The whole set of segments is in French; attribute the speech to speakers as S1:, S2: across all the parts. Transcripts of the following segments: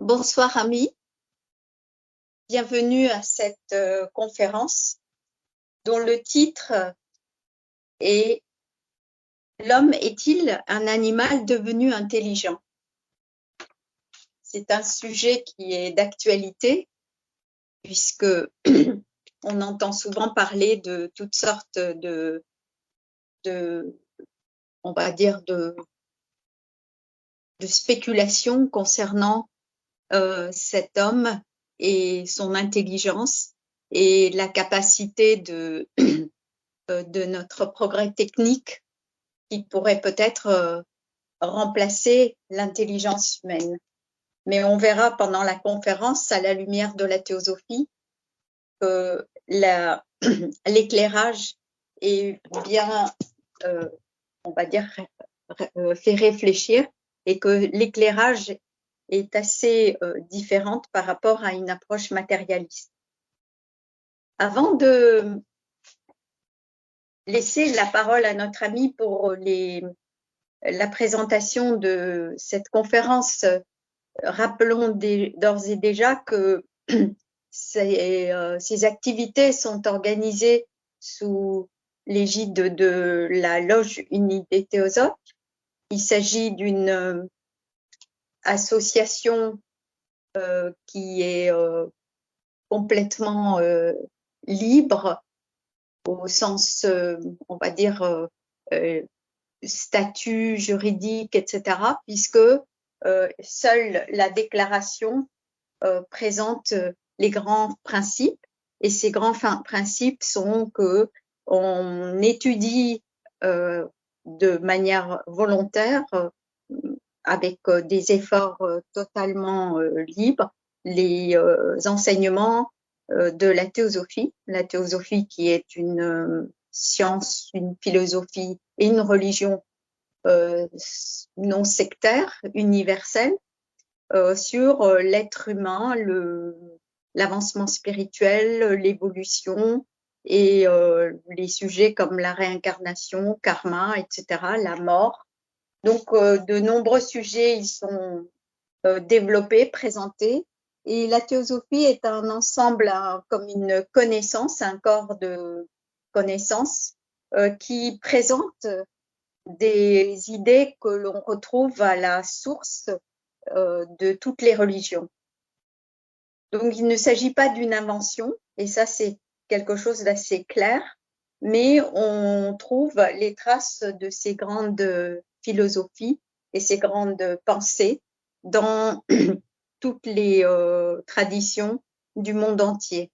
S1: Bonsoir amis, bienvenue à cette conférence dont le titre est « L'homme est-il un animal devenu intelligent ?» C'est un sujet qui est d'actualité puisque on entend souvent parler de toutes sortes on va dire de spéculations concernant cet homme et son intelligence et la capacité de notre progrès technique qui pourrait peut-être remplacer l'intelligence humaine. Mais on verra pendant la conférence, à la lumière de la théosophie, que l'éclairage est bien, on va dire, fait réfléchir et que l'éclairage est assez différente par rapport à une approche matérialiste. Avant de laisser la parole à notre ami pour la présentation de cette conférence, rappelons d'ores et déjà que ces activités sont organisées sous l'égide de la Loge Unie des Théosophes. Il s'agit d'une association qui est complètement libre au sens, on va dire, statut juridique, etc., puisque seule la déclaration présente les grands principes, et ces grands principes sont que on étudie de manière volontaire, avec des efforts totalement libres, les enseignements de la théosophie qui est une science, une philosophie et une religion non sectaire, universelle, sur l'être humain, l'avancement spirituel, l'évolution et les sujets comme la réincarnation, karma, etc., la mort. Donc, de nombreux sujets ils sont développés, présentés. Et la théosophie est un ensemble, comme une connaissance, un corps de connaissances qui présente des idées que l'on retrouve à la source de toutes les religions. Donc, il ne s'agit pas d'une invention, et ça, c'est quelque chose d'assez clair, mais on trouve les traces de ces grandes philosophies et ces grandes pensées dans toutes les traditions du monde entier.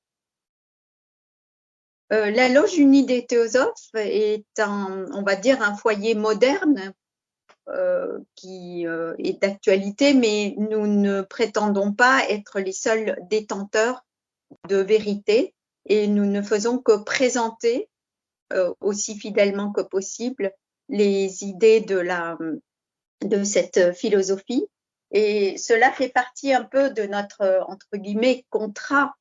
S1: La Loge Unie des Théosophes est on va dire, un foyer moderne qui est d'actualité, mais nous ne prétendons pas être les seuls détenteurs de vérité et nous ne faisons que présenter aussi fidèlement que possible les idées de cette philosophie. Et cela fait partie un peu de notre, entre guillemets, contrat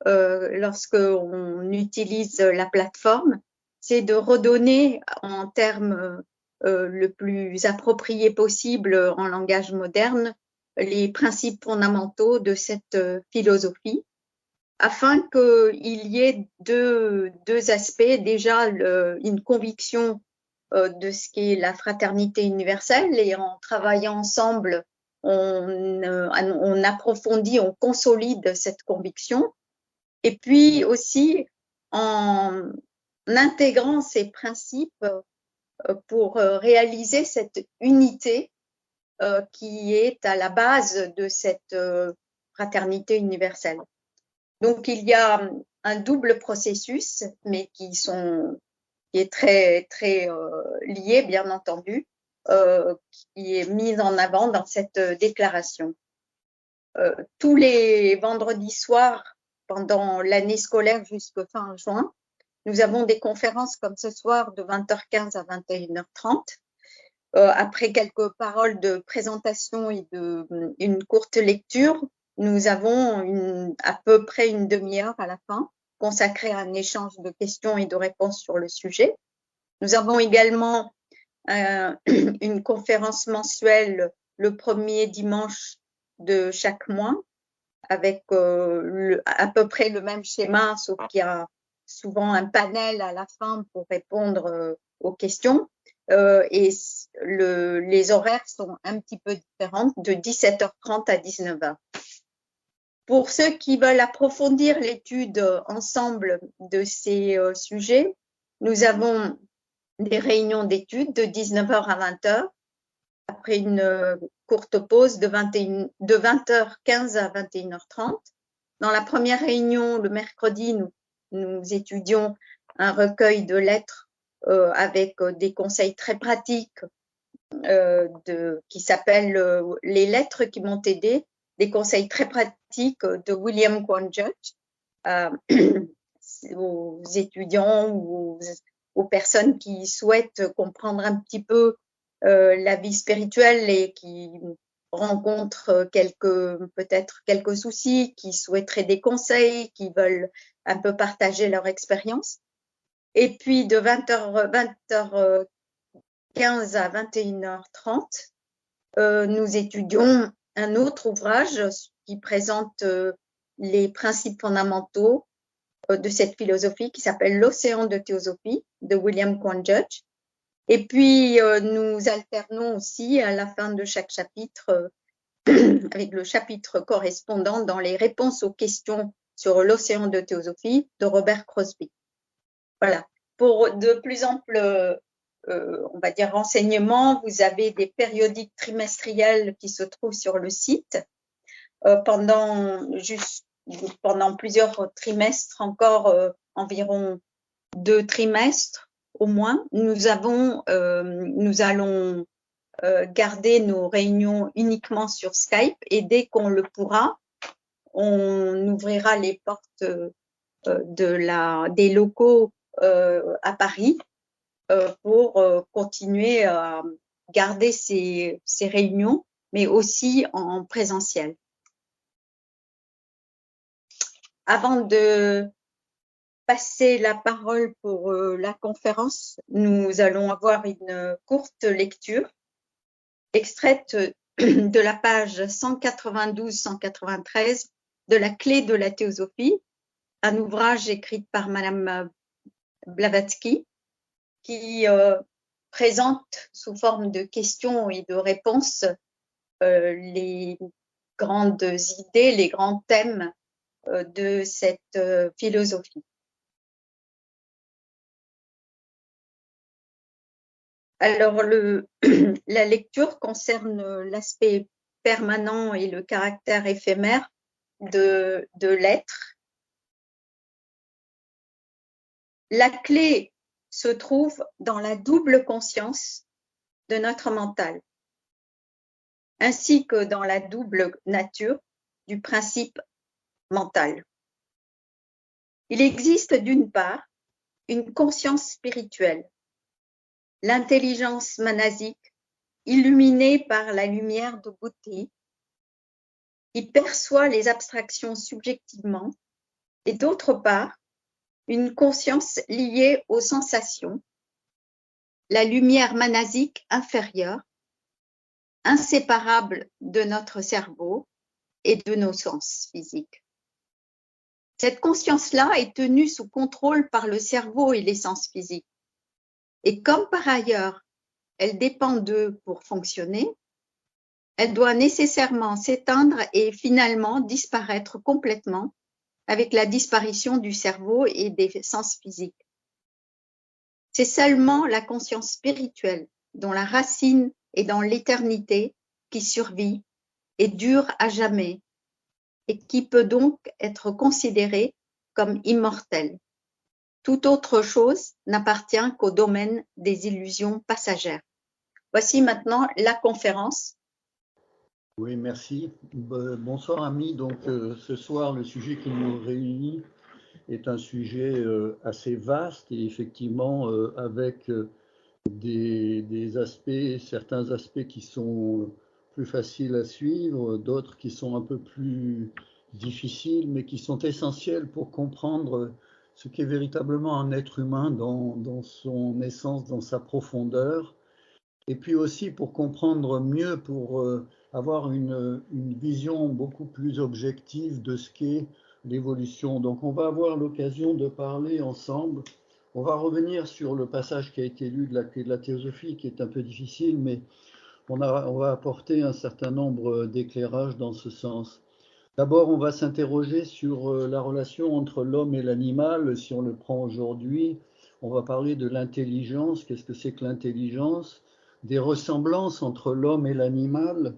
S1: lorsque on utilise la plateforme, c'est de redonner en termes le plus approprié possible en langage moderne les principes fondamentaux de cette philosophie, afin qu'il y ait deux aspects. Déjà, une conviction de ce qu'est la fraternité universelle, et en travaillant ensemble, on approfondit, on consolide cette conviction. Et puis aussi, en intégrant ces principes pour réaliser cette unité qui est à la base de cette fraternité universelle. Donc, il y a un double processus, mais qui est très, très lié, bien entendu, qui est mis en avant dans cette déclaration. Tous les vendredis soirs, pendant l'année scolaire jusqu'à fin juin, nous avons des conférences comme ce soir de 20h15 à 21h30. Après quelques paroles de présentation et une courte lecture, nous avons à peu près une demi-heure à la fin consacrée à un échange de questions et de réponses sur le sujet. Nous avons également une conférence mensuelle le premier dimanche de chaque mois, avec à peu près le même schéma, sauf qu'il y a souvent un panel à la fin pour répondre aux questions. Et les horaires sont un petit peu différents, de 17h30 à 19h. Pour ceux qui veulent approfondir l'étude ensemble de ces sujets, nous avons des réunions d'études de 19h à 20h, après une courte pause de 20h15 à 21h30. Dans la première réunion, le mercredi, nous étudions un recueil de lettres avec des conseils très pratiques qui s'appellent Les lettres qui m'ont aidé, des conseils très pratiques de William Quanjudge aux étudiants ou aux personnes qui souhaitent comprendre un petit peu la vie spirituelle et qui rencontrent peut-être quelques soucis, qui souhaiteraient des conseils, qui veulent un peu partager leur expérience. Et puis de 20h15 à 21h30, nous étudions un autre ouvrage qui présente les principes fondamentaux de cette philosophie qui s'appelle L'Océan de théosophie de William Quanjudge. Et puis, nous alternons aussi à la fin de chaque chapitre avec le chapitre correspondant dans les réponses aux questions sur l'Océan de théosophie de Robert Crosby. Voilà. Pour de plus amples on va dire renseignements, vous avez des périodiques trimestriels qui se trouvent sur le site. Pendant plusieurs trimestres, encore environ 2 trimestres au moins, nous allons garder nos réunions uniquement sur Skype et dès qu'on le pourra, on ouvrira les portes des locaux à Paris pour continuer à garder ces réunions, mais aussi en présentiel. Avant de passer la parole pour la conférence, nous allons avoir une courte lecture extraite de la page 192-193 de la Clé de la théosophie, un ouvrage écrit par Madame Blavatsky qui présente sous forme de questions et de réponses les grandes idées, les grands thèmes de cette philosophie. Alors, la lecture concerne l'aspect permanent et le caractère éphémère de l'être. La clé se trouve dans la double conscience de notre mental, ainsi que dans la double nature du principe mental. Il existe d'une part une conscience spirituelle, l'intelligence manasique, illuminée par la lumière de Buddhi, qui perçoit les abstractions subjectivement, et d'autre part, une conscience liée aux sensations, la lumière manasique inférieure, inséparable de notre cerveau et de nos sens physiques. Cette conscience-là est tenue sous contrôle par le cerveau et les sens physiques. Et comme par ailleurs, elle dépend d'eux pour fonctionner, elle doit nécessairement s'éteindre et finalement disparaître complètement avec la disparition du cerveau et des sens physiques. C'est seulement la conscience spirituelle, dont la racine est dans l'éternité, qui survit et dure à jamais, et qui peut donc être considérée comme immortelle. Toute autre chose n'appartient qu'au domaine des illusions passagères. Voici maintenant la conférence.
S2: Oui, merci. Bonsoir amis. Donc ce soir, le sujet qui nous réunit est un sujet assez vaste et effectivement avec des aspects, certains aspects qui sont plus faciles à suivre, d'autres qui sont un peu plus difficiles, mais qui sont essentiels pour comprendre ce qu'est véritablement un être humain dans son essence, dans sa profondeur, et puis aussi pour comprendre mieux, pour avoir une vision beaucoup plus objective de ce qu'est l'évolution. Donc on va avoir l'occasion de parler ensemble. On va revenir sur le passage qui a été lu de la théosophie, qui est un peu difficile, mais on va apporter un certain nombre d'éclairages dans ce sens. D'abord, on va s'interroger sur la relation entre l'homme et l'animal. Si on le prend aujourd'hui, on va parler de l'intelligence. Qu'est-ce que c'est que l'intelligence? Des ressemblances entre l'homme et l'animal,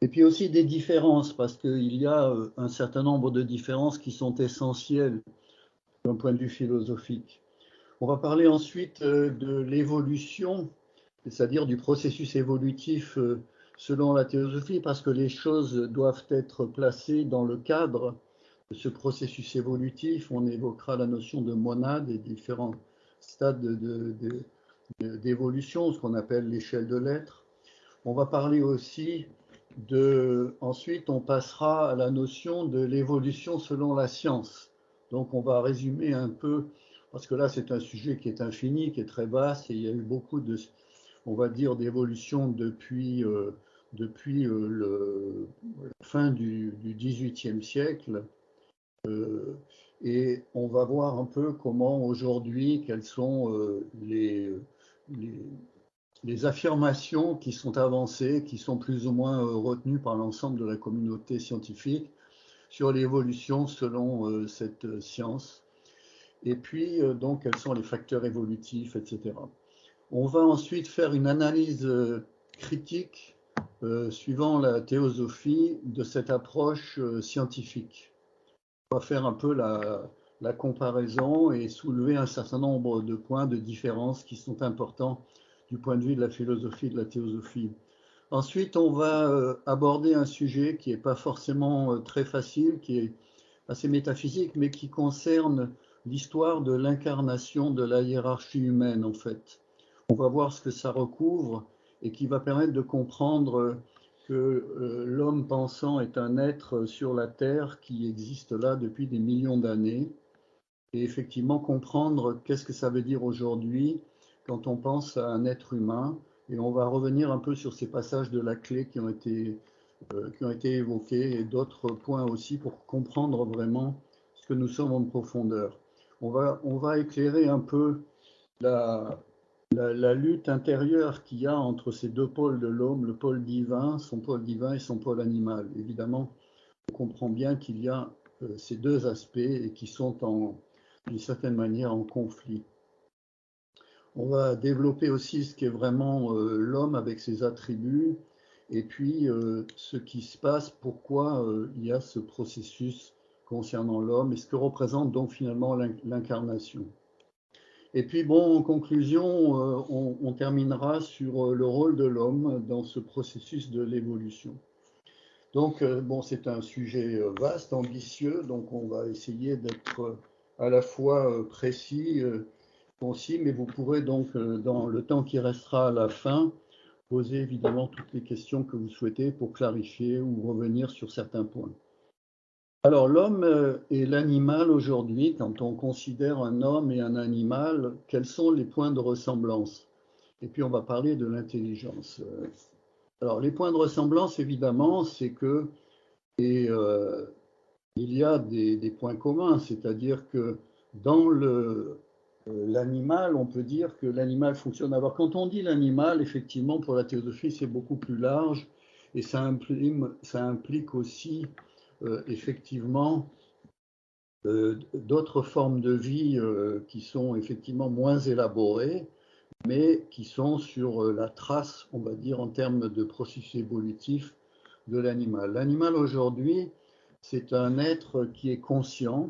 S2: et puis aussi des différences, parce qu'il y a un certain nombre de différences qui sont essentielles d'un point de vue philosophique. On va parler ensuite de l'évolution, c'est-à-dire du processus évolutif selon la théosophie, parce que les choses doivent être placées dans le cadre de ce processus évolutif. On évoquera la notion de monade et différents stades d'évolution, ce qu'on appelle l'échelle de l'être. On va parler aussi ensuite on passera à la notion de l'évolution selon la science. Donc on va résumer un peu, parce que là c'est un sujet qui est infini, qui est très vaste, et il y a eu beaucoup de, on va dire, d'évolution depuis la fin du XVIIIe siècle. Et on va voir un peu comment aujourd'hui, quelles sont les affirmations qui sont avancées, qui sont plus ou moins retenues par l'ensemble de la communauté scientifique sur l'évolution selon cette science. Et puis, donc, quels sont les facteurs évolutifs, etc. On va ensuite faire une analyse critique suivant la théosophie de cette approche scientifique. On va faire un peu la comparaison et soulever un certain nombre de points de différence qui sont importants du point de vue de la philosophie et de la théosophie. Ensuite, on va aborder un sujet qui n'est pas forcément très facile, qui est assez métaphysique, mais qui concerne l'histoire de l'incarnation de la hiérarchie humaine, en fait. On va voir ce que ça recouvre et qui va permettre de comprendre que l'homme pensant est un être sur la Terre qui existe là depuis des millions d'années, et effectivement comprendre qu'est-ce que ça veut dire aujourd'hui quand on pense à un être humain. Et on va revenir un peu sur ces passages de la clé qui ont été évoqués, et d'autres points aussi pour comprendre vraiment ce que nous sommes en profondeur. On va éclairer un peu la lutte intérieure qu'il y a entre ces deux pôles de l'homme, le pôle divin et son pôle animal. Évidemment, on comprend bien qu'il y a ces deux aspects et qui sont d'une certaine manière en conflit. On va développer aussi ce qu'est vraiment l'homme avec ses attributs, et puis ce qui se passe, pourquoi il y a ce processus concernant l'homme, et ce que représente donc finalement l'incarnation. Et puis bon, en conclusion, on terminera sur le rôle de l'homme dans ce processus de l'évolution. Donc bon, c'est un sujet vaste, ambitieux, donc on va essayer d'être à la fois précis, concis, mais vous pourrez donc, dans le temps qui restera à la fin, poser évidemment toutes les questions que vous souhaitez pour clarifier ou revenir sur certains points. Alors, l'homme et l'animal aujourd'hui, quand on considère un homme et un animal, quels sont les points de ressemblance? Et puis, on va parler de l'intelligence. Alors, les points de ressemblance, évidemment, c'est que il y a des points communs, c'est-à-dire que dans l'animal, on peut dire que l'animal fonctionne. Alors, quand on dit l'animal, effectivement, pour la théosophie, c'est beaucoup plus large, et ça implique aussi effectivement d'autres formes de vie qui sont effectivement moins élaborées, mais qui sont sur la trace, on va dire, en termes de processus évolutif de l'animal. L'animal aujourd'hui, c'est un être qui est conscient,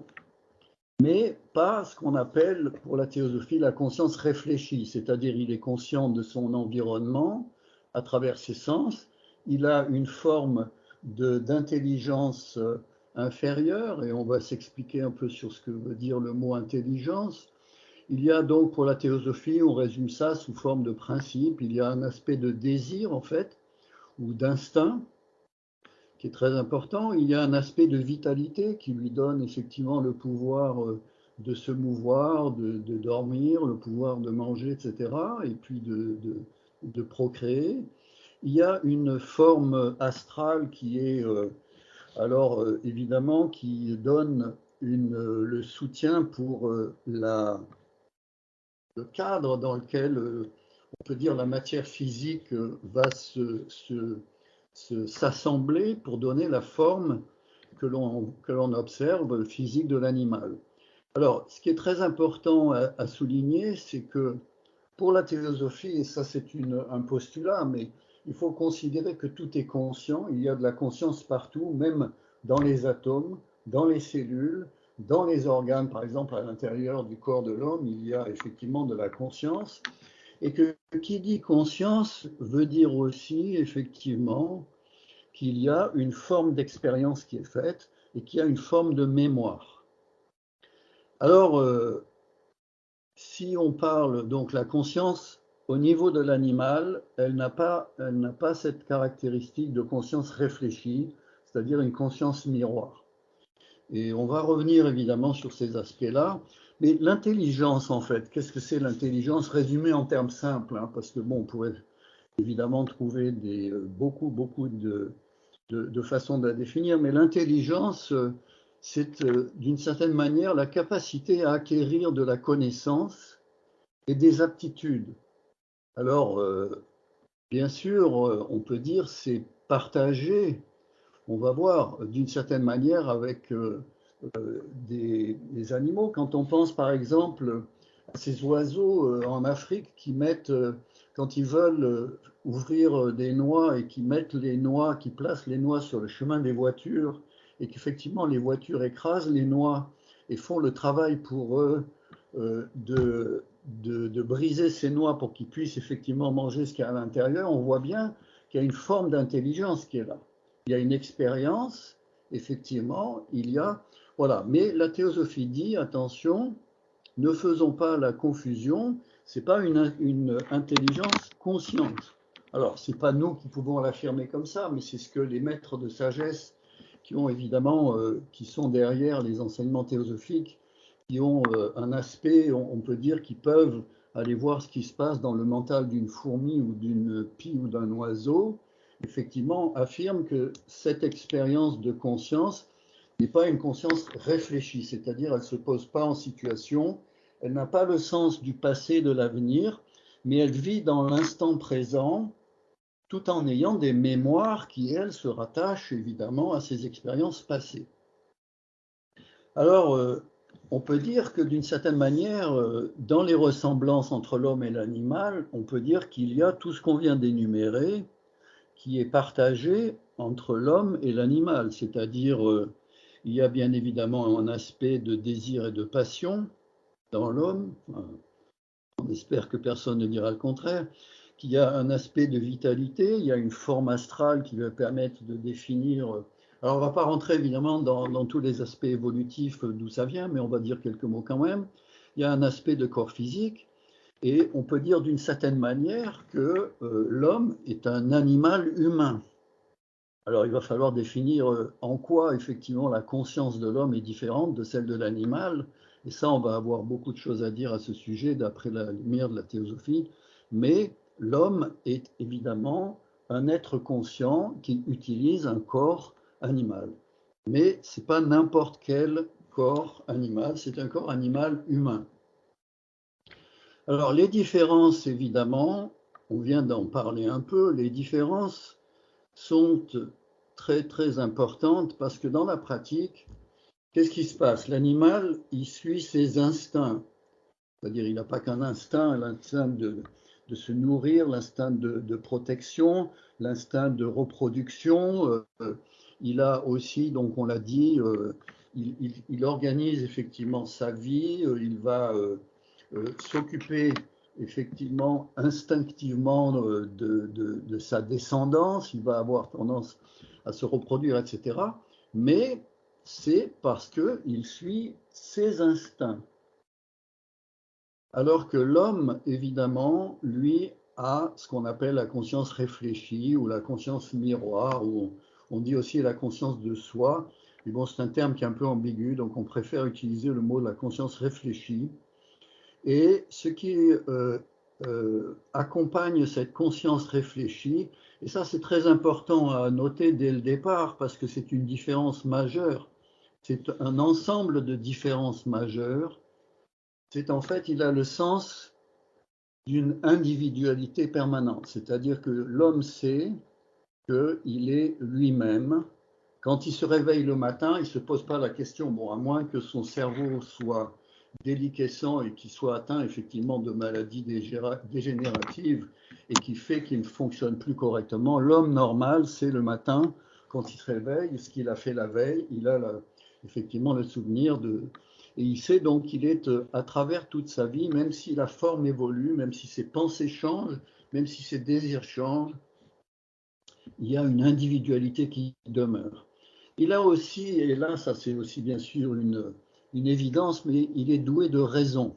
S2: mais pas ce qu'on appelle pour la théosophie la conscience réfléchie, c'est-à-dire il est conscient de son environnement à travers ses sens, il a une forme d'intelligence inférieure, et on va s'expliquer un peu sur ce que veut dire le mot intelligence. Il y a donc pour la théosophie, on résume ça sous forme de principe, il y a un aspect de désir en fait, ou d'instinct, qui est très important. Il y a un aspect de vitalité qui lui donne effectivement le pouvoir de se mouvoir, de dormir, le pouvoir de manger, etc., et puis de procréer. il y a une forme astrale qui est, évidemment, qui donne le soutien pour le cadre dans lequel, on peut dire, la matière physique va s'assembler pour donner la forme que l'on observe physique de l'animal. Alors, ce qui est très important à souligner, c'est que pour la théosophie, et ça c'est un postulat, mais il faut considérer que tout est conscient, il y a de la conscience partout, même dans les atomes, dans les cellules, dans les organes, par exemple à l'intérieur du corps de l'homme, il y a effectivement de la conscience, et que qui dit conscience veut dire aussi effectivement qu'il y a une forme d'expérience qui est faite et qu'il y a une forme de mémoire. Alors, si on parle donc la conscience au niveau de l'animal, elle n'a pas cette caractéristique de conscience réfléchie, c'est-à-dire une conscience miroir. Et on va revenir évidemment sur ces aspects-là. Mais l'intelligence, en fait, qu'est-ce que c'est l'intelligence résumée en termes simples, hein, parce que bon, on pourrait évidemment trouver beaucoup de façons de la définir, mais l'intelligence, c'est d'une certaine manière la capacité à acquérir de la connaissance et des aptitudes. Alors, bien sûr, on peut dire c'est partagé, on va voir, d'une certaine manière avec des animaux. Quand on pense par exemple à ces oiseaux en Afrique qui mettent, quand ils veulent ouvrir des noix et qui mettent les noix, qui placent les noix sur le chemin des voitures et qu'effectivement les voitures écrasent les noix et font le travail pour eux de briser ces noix pour qu'ils puissent effectivement manger ce qu'il y a à l'intérieur, on voit bien qu'il y a une forme d'intelligence qui est là. Il y a une expérience, effectivement, il y a... Voilà, mais la théosophie dit, attention, ne faisons pas la confusion, ce n'est pas une intelligence consciente. Alors, ce n'est pas nous qui pouvons l'affirmer comme ça, mais c'est ce que les maîtres de sagesse qui ont évidemment, qui sont derrière les enseignements théosophiques, qui ont un aspect, on peut dire, qui peuvent aller voir ce qui se passe dans le mental d'une fourmi ou d'une pie ou d'un oiseau, effectivement, affirment que cette expérience de conscience n'est pas une conscience réfléchie, c'est-à-dire elle ne se pose pas en situation, elle n'a pas le sens du passé, de l'avenir, mais elle vit dans l'instant présent, tout en ayant des mémoires qui, elles, se rattachent évidemment à ces expériences passées. Alors, on peut dire que d'une certaine manière, dans les ressemblances entre l'homme et l'animal, on peut dire qu'il y a tout ce qu'on vient d'énumérer qui est partagé entre l'homme et l'animal, c'est-à-dire il y a bien évidemment un aspect de désir et de passion dans l'homme, on espère que personne ne dira le contraire, qu'il y a un aspect de vitalité, il y a une forme astrale qui va permettre de définir... Alors on ne va pas rentrer évidemment dans tous les aspects évolutifs d'où ça vient, mais on va dire quelques mots quand même. Il y a un aspect de corps physique, et on peut dire d'une certaine manière que l'homme est un animal humain. Alors il va falloir définir en quoi effectivement la conscience de l'homme est différente de celle de l'animal, et ça on va avoir beaucoup de choses à dire à ce sujet d'après la lumière de la théosophie, mais l'homme est évidemment un être conscient qui utilise un corps animal. Mais ce n'est pas n'importe quel corps animal, c'est un corps animal humain. Alors les différences, évidemment, on vient d'en parler un peu, les différences sont très très importantes parce que dans la pratique, qu'est-ce qui se passe? L'animal, il suit ses instincts, c'est-à-dire il n'a pas qu'un instinct, l'instinct de se nourrir, l'instinct de protection, l'instinct de reproduction, il a aussi, donc on l'a dit, il organise effectivement sa vie, il va s'occuper effectivement instinctivement de sa descendance, il va avoir tendance à se reproduire, etc. Mais c'est parce qu'il suit ses instincts. Alors que l'homme, évidemment, lui, a ce qu'on appelle la conscience réfléchie ou la conscience miroir, ou on dit aussi la conscience de soi. Mais bon, c'est un terme qui est un peu ambigu, donc on préfère utiliser le mot de la conscience réfléchie. Et ce qui accompagne cette conscience réfléchie, Et ça, c'est très important à noter dès le départ parce que c'est une différence majeure. C'est un ensemble de différences majeures. C'est en fait, il a le sens d'une individualité permanente. C'est-à-dire que l'homme sait qu'il est lui-même. Quand il se réveille le matin, il ne se pose pas la question, bon, à moins que son cerveau soit déliquescent et qu'il soit atteint effectivement de maladies dégénératives et qui fait qu'il ne fonctionne plus correctement. L'homme normal, c'est le matin, quand il se réveille, ce qu'il a fait la veille, il a effectivement le souvenir de... Et il sait donc qu'il est à travers toute sa vie, même si la forme évolue, même si ses pensées changent, même si ses désirs changent, il y a une individualité qui demeure. Il a aussi, et là ça c'est aussi bien sûr une évidence, mais il est doué de raison.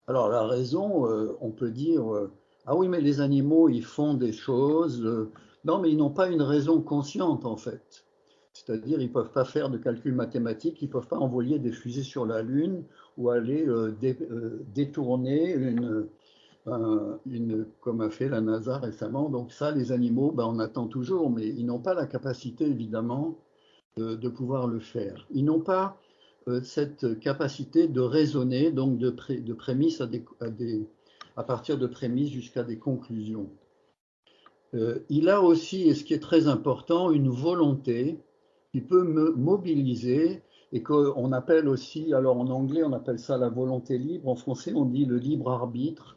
S2: Alors la raison, on peut dire, ah oui mais les animaux ils font des choses, non mais ils n'ont pas une raison consciente en fait. C'est-à-dire ils ne peuvent pas faire de calculs mathématiques, ils ne peuvent pas envoyer des fusées sur la Lune ou aller détourner comme a fait la NASA récemment. Donc ça, les animaux, ben, on attend toujours, mais ils n'ont pas la capacité, évidemment, de pouvoir le faire. Ils n'ont pas cette capacité de raisonner, donc de prémices à partir de prémices jusqu'à des conclusions. Il a aussi, et ce qui est très important, une volonté qui peut me mobiliser et qu'on appelle aussi, alors en anglais on appelle ça la volonté libre, en français on dit le libre arbitre,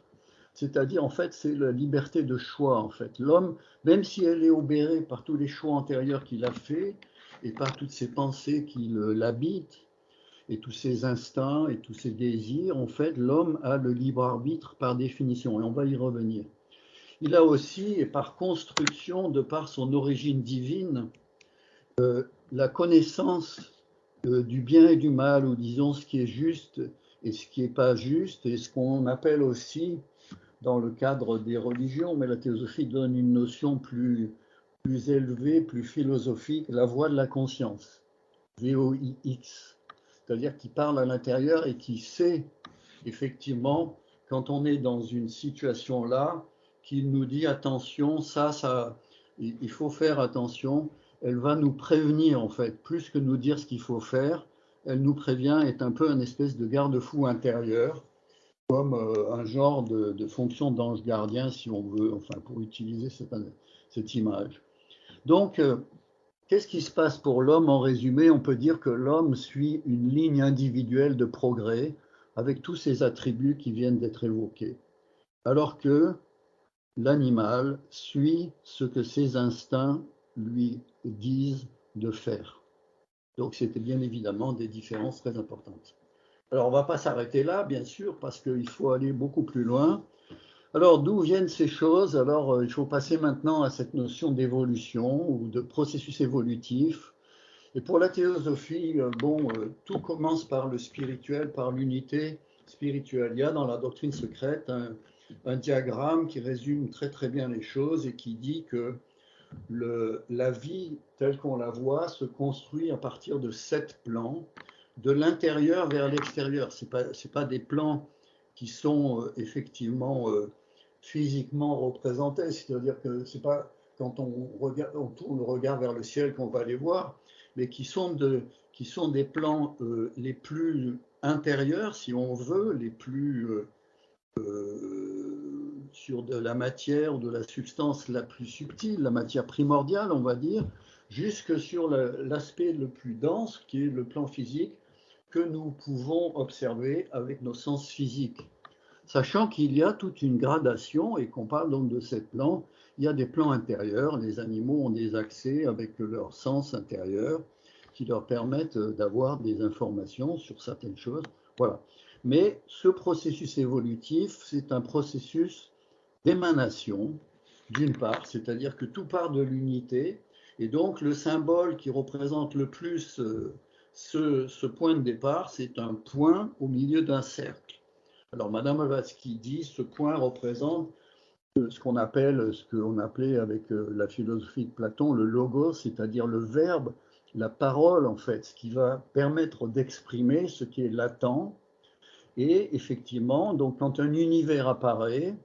S2: c'est-à-dire en fait c'est la liberté de choix en fait. L'homme, même si elle est obérée par tous les choix antérieurs qu'il a fait et par toutes ses pensées qui l'habitent et tous ses instincts et tous ses désirs, en fait l'homme a le libre arbitre par définition et on va y revenir. Il a aussi, et par construction, de par son origine divine, la connaissance du bien et du mal, ou disons ce qui est juste et ce qui n'est pas juste, et ce qu'on appelle aussi, dans le cadre des religions, mais la théosophie donne une notion plus élevée, plus philosophique, la voie de la conscience, VOIX, c'est-à-dire qui parle à l'intérieur et qui sait, effectivement, quand on est dans une situation là, qu'il nous dit attention, ça, il faut faire attention. Elle va nous prévenir en fait, plus que nous dire ce qu'il faut faire. Elle nous prévient, est un peu une espèce de garde-fou intérieur, comme un genre de fonction d'ange gardien, si on veut, enfin pour utiliser cette image. Donc, qu'est-ce qui se passe pour l'homme? En résumé, on peut dire que l'homme suit une ligne individuelle de progrès avec tous ces attributs qui viennent d'être évoqués, alors que l'animal suit ce que ses instincts lui disent de faire. Donc c'était bien évidemment des différences très importantes. Alors on ne va pas s'arrêter là, bien sûr, parce qu'il faut aller beaucoup plus loin. Alors d'où viennent ces choses? Alors il faut passer maintenant à cette notion d'évolution ou de processus évolutif. Et pour la théosophie, tout commence par le spirituel, par l'unité spirituelle. Il y a dans la doctrine secrète un diagramme qui résume très très bien les choses et qui dit que la vie telle qu'on la voit se construit à partir de 7 plans, de l'intérieur vers l'extérieur. Ce n'est pas des plans qui sont effectivement physiquement représentés, c'est-à-dire que ce n'est pas quand on tourne le regard vers le ciel qu'on va les voir, mais qui sont des plans les plus intérieurs, si on veut, les plus sur de la matière ou de la substance la plus subtile, la matière primordiale, on va dire, jusque sur l'aspect le plus dense, qui est le plan physique, que nous pouvons observer avec nos sens physiques. Sachant qu'il y a toute une gradation, et qu'on parle donc de ces plans, il y a des plans intérieurs, les animaux ont des accès avec leurs sens intérieurs, qui leur permettent d'avoir des informations sur certaines choses. Voilà. Mais ce processus évolutif, c'est un processus d'émanation, d'une part, c'est-à-dire que tout part de l'unité, et donc le symbole qui représente le plus ce point de départ, c'est un point au milieu d'un cercle. Alors Madame Blavatsky dit ce point représente ce qu'on appelait avec la philosophie de Platon le logos, c'est-à-dire le verbe, la parole en fait, ce qui va permettre d'exprimer ce qui est latent. Et effectivement, donc quand un univers apparaît,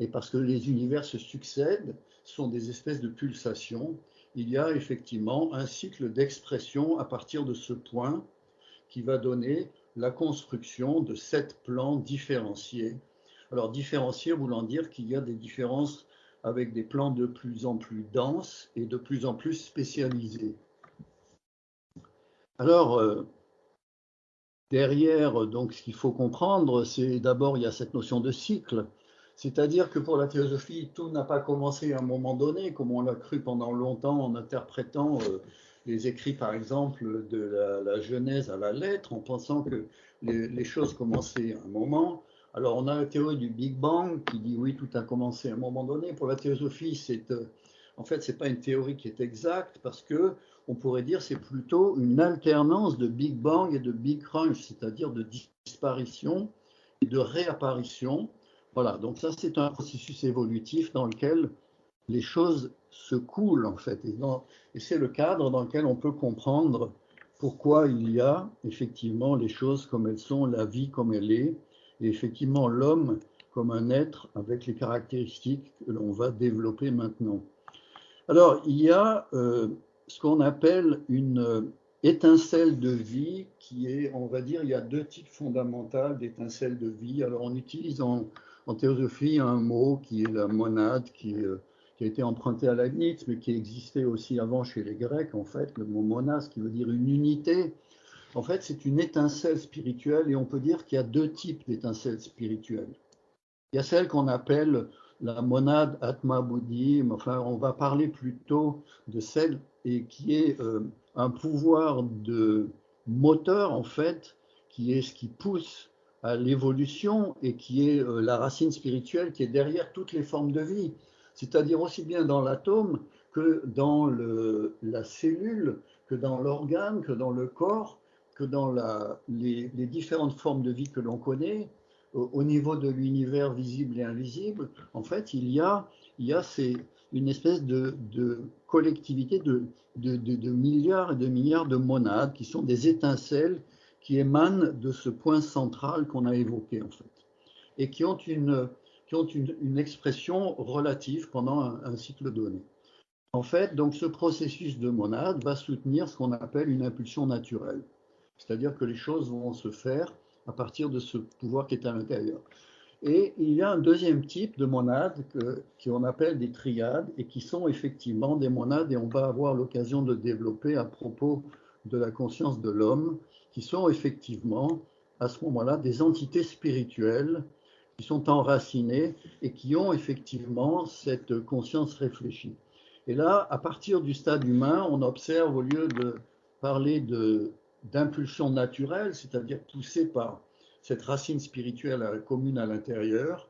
S2: et parce que les univers se succèdent, sont des espèces de pulsations. Il y a effectivement un cycle d'expression à partir de ce point qui va donner la construction de 7 plans différenciés. Alors différenciés voulant dire qu'il y a des différences avec des plans de plus en plus denses et de plus en plus spécialisés. Alors, derrière, donc, ce qu'il faut comprendre, c'est d'abord, il y a cette notion de cycle, c'est-à-dire que pour la théosophie, tout n'a pas commencé à un moment donné, comme on l'a cru pendant longtemps en interprétant les écrits, par exemple, de la Genèse à la lettre, en pensant que les choses commençaient à un moment. Alors, on a la théorie du Big Bang qui dit oui, tout a commencé à un moment donné. Pour la théosophie, en fait, c'est pas une théorie qui est exacte parce que on pourrait dire c'est plutôt une alternance de Big Bang et de Big Crunch, c'est-à-dire de disparition et de réapparition. Voilà, donc ça c'est un processus évolutif dans lequel les choses se coulent en fait, et c'est le cadre dans lequel on peut comprendre pourquoi il y a effectivement les choses comme elles sont, la vie comme elle est, et effectivement l'homme comme un être avec les caractéristiques que l'on va développer maintenant. Alors, il y a ce qu'on appelle une étincelle de vie qui est, on va dire, il y a deux types fondamentaux d'étincelles de vie. Alors, on utilise en théosophie un mot qui est la monade, qui a été emprunté à Leibniz, mais qui existait aussi avant chez les Grecs, en fait, le mot monas, qui veut dire une unité. En fait, c'est une étincelle spirituelle et on peut dire qu'il y a deux types d'étincelles spirituelles. Il y a celle qu'on appelle la monade Atma Buddhi, enfin on va parler plutôt de celle et qui est un pouvoir de moteur en fait, qui est ce qui pousse à l'évolution et qui est la racine spirituelle qui est derrière toutes les formes de vie, c'est-à-dire aussi bien dans l'atome que dans la cellule, que dans l'organe, que dans le corps, que dans les différentes formes de vie que l'on connaît. Au niveau de l'univers visible et invisible, en fait, il y a une espèce de collectivité de milliards et de milliards de monades qui sont des étincelles qui émanent de ce point central qu'on a évoqué, en fait, et qui ont une expression relative pendant un cycle donné. En fait, donc, ce processus de monade va soutenir ce qu'on appelle une impulsion naturelle, c'est-à-dire que les choses vont se faire à partir de ce pouvoir qui est à l'intérieur. Et il y a un deuxième type de monades qu'on appelle des triades et qui sont effectivement des monades, et on va avoir l'occasion de développer à propos de la conscience de l'homme, qui sont effectivement à ce moment-là des entités spirituelles qui sont enracinées et qui ont effectivement cette conscience réfléchie. Et là, à partir du stade humain, on observe, au lieu de parler d'impulsion naturelle, c'est-à-dire poussée par cette racine spirituelle commune à l'intérieur,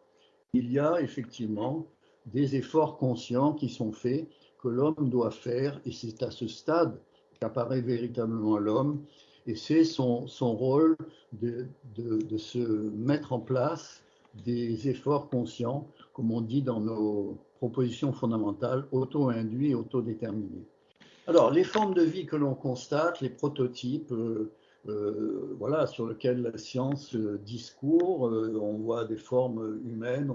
S2: il y a effectivement des efforts conscients qui sont faits, que l'homme doit faire, et c'est à ce stade qu'apparaît véritablement l'homme, et c'est son rôle de se mettre en place des efforts conscients, comme on dit dans nos propositions fondamentales, auto-induits et autodéterminés. Alors, les formes de vie que l'on constate, les prototypes, voilà, sur lesquels la science discourt, on voit des formes humaines,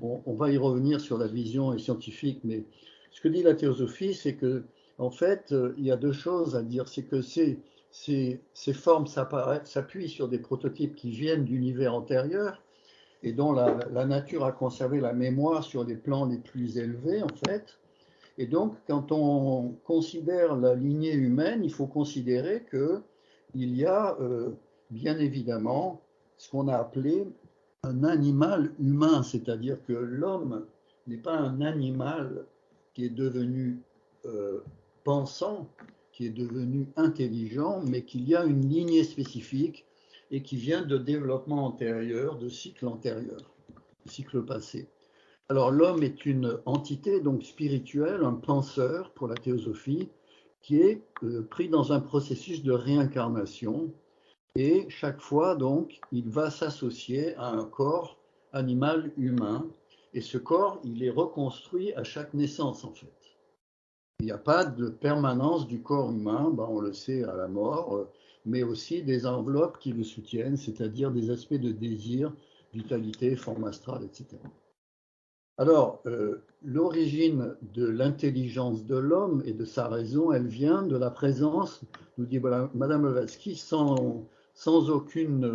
S2: on va y revenir sur la vision scientifique, mais ce que dit la théosophie, c'est que, en fait, il y a deux choses à dire, c'est que ces formes s'appuient sur des prototypes qui viennent d'univers antérieurs et dont la nature a conservé la mémoire sur les plans les plus élevés, en fait. Et donc, quand on considère la lignée humaine, il faut considérer qu'il y a bien évidemment ce qu'on a appelé un animal humain, c'est-à-dire que l'homme n'est pas un animal qui est devenu pensant, qui est devenu intelligent, mais qu'il y a une lignée spécifique et qui vient de développement antérieur, de cycles antérieurs, cycles passés. Alors l'homme est une entité donc spirituelle, un penseur pour la théosophie, qui est pris dans un processus de réincarnation et chaque fois donc il va s'associer à un corps animal humain et ce corps il est reconstruit à chaque naissance en fait. Il n'y a pas de permanence du corps humain, ben, on le sait à la mort, mais aussi des enveloppes qui le soutiennent, c'est-à-dire des aspects de désir, vitalité, forme astrale, etc. Alors, l'origine de l'intelligence de l'homme et de sa raison, elle vient de la présence, nous dit Madame Blavatsky, sans aucune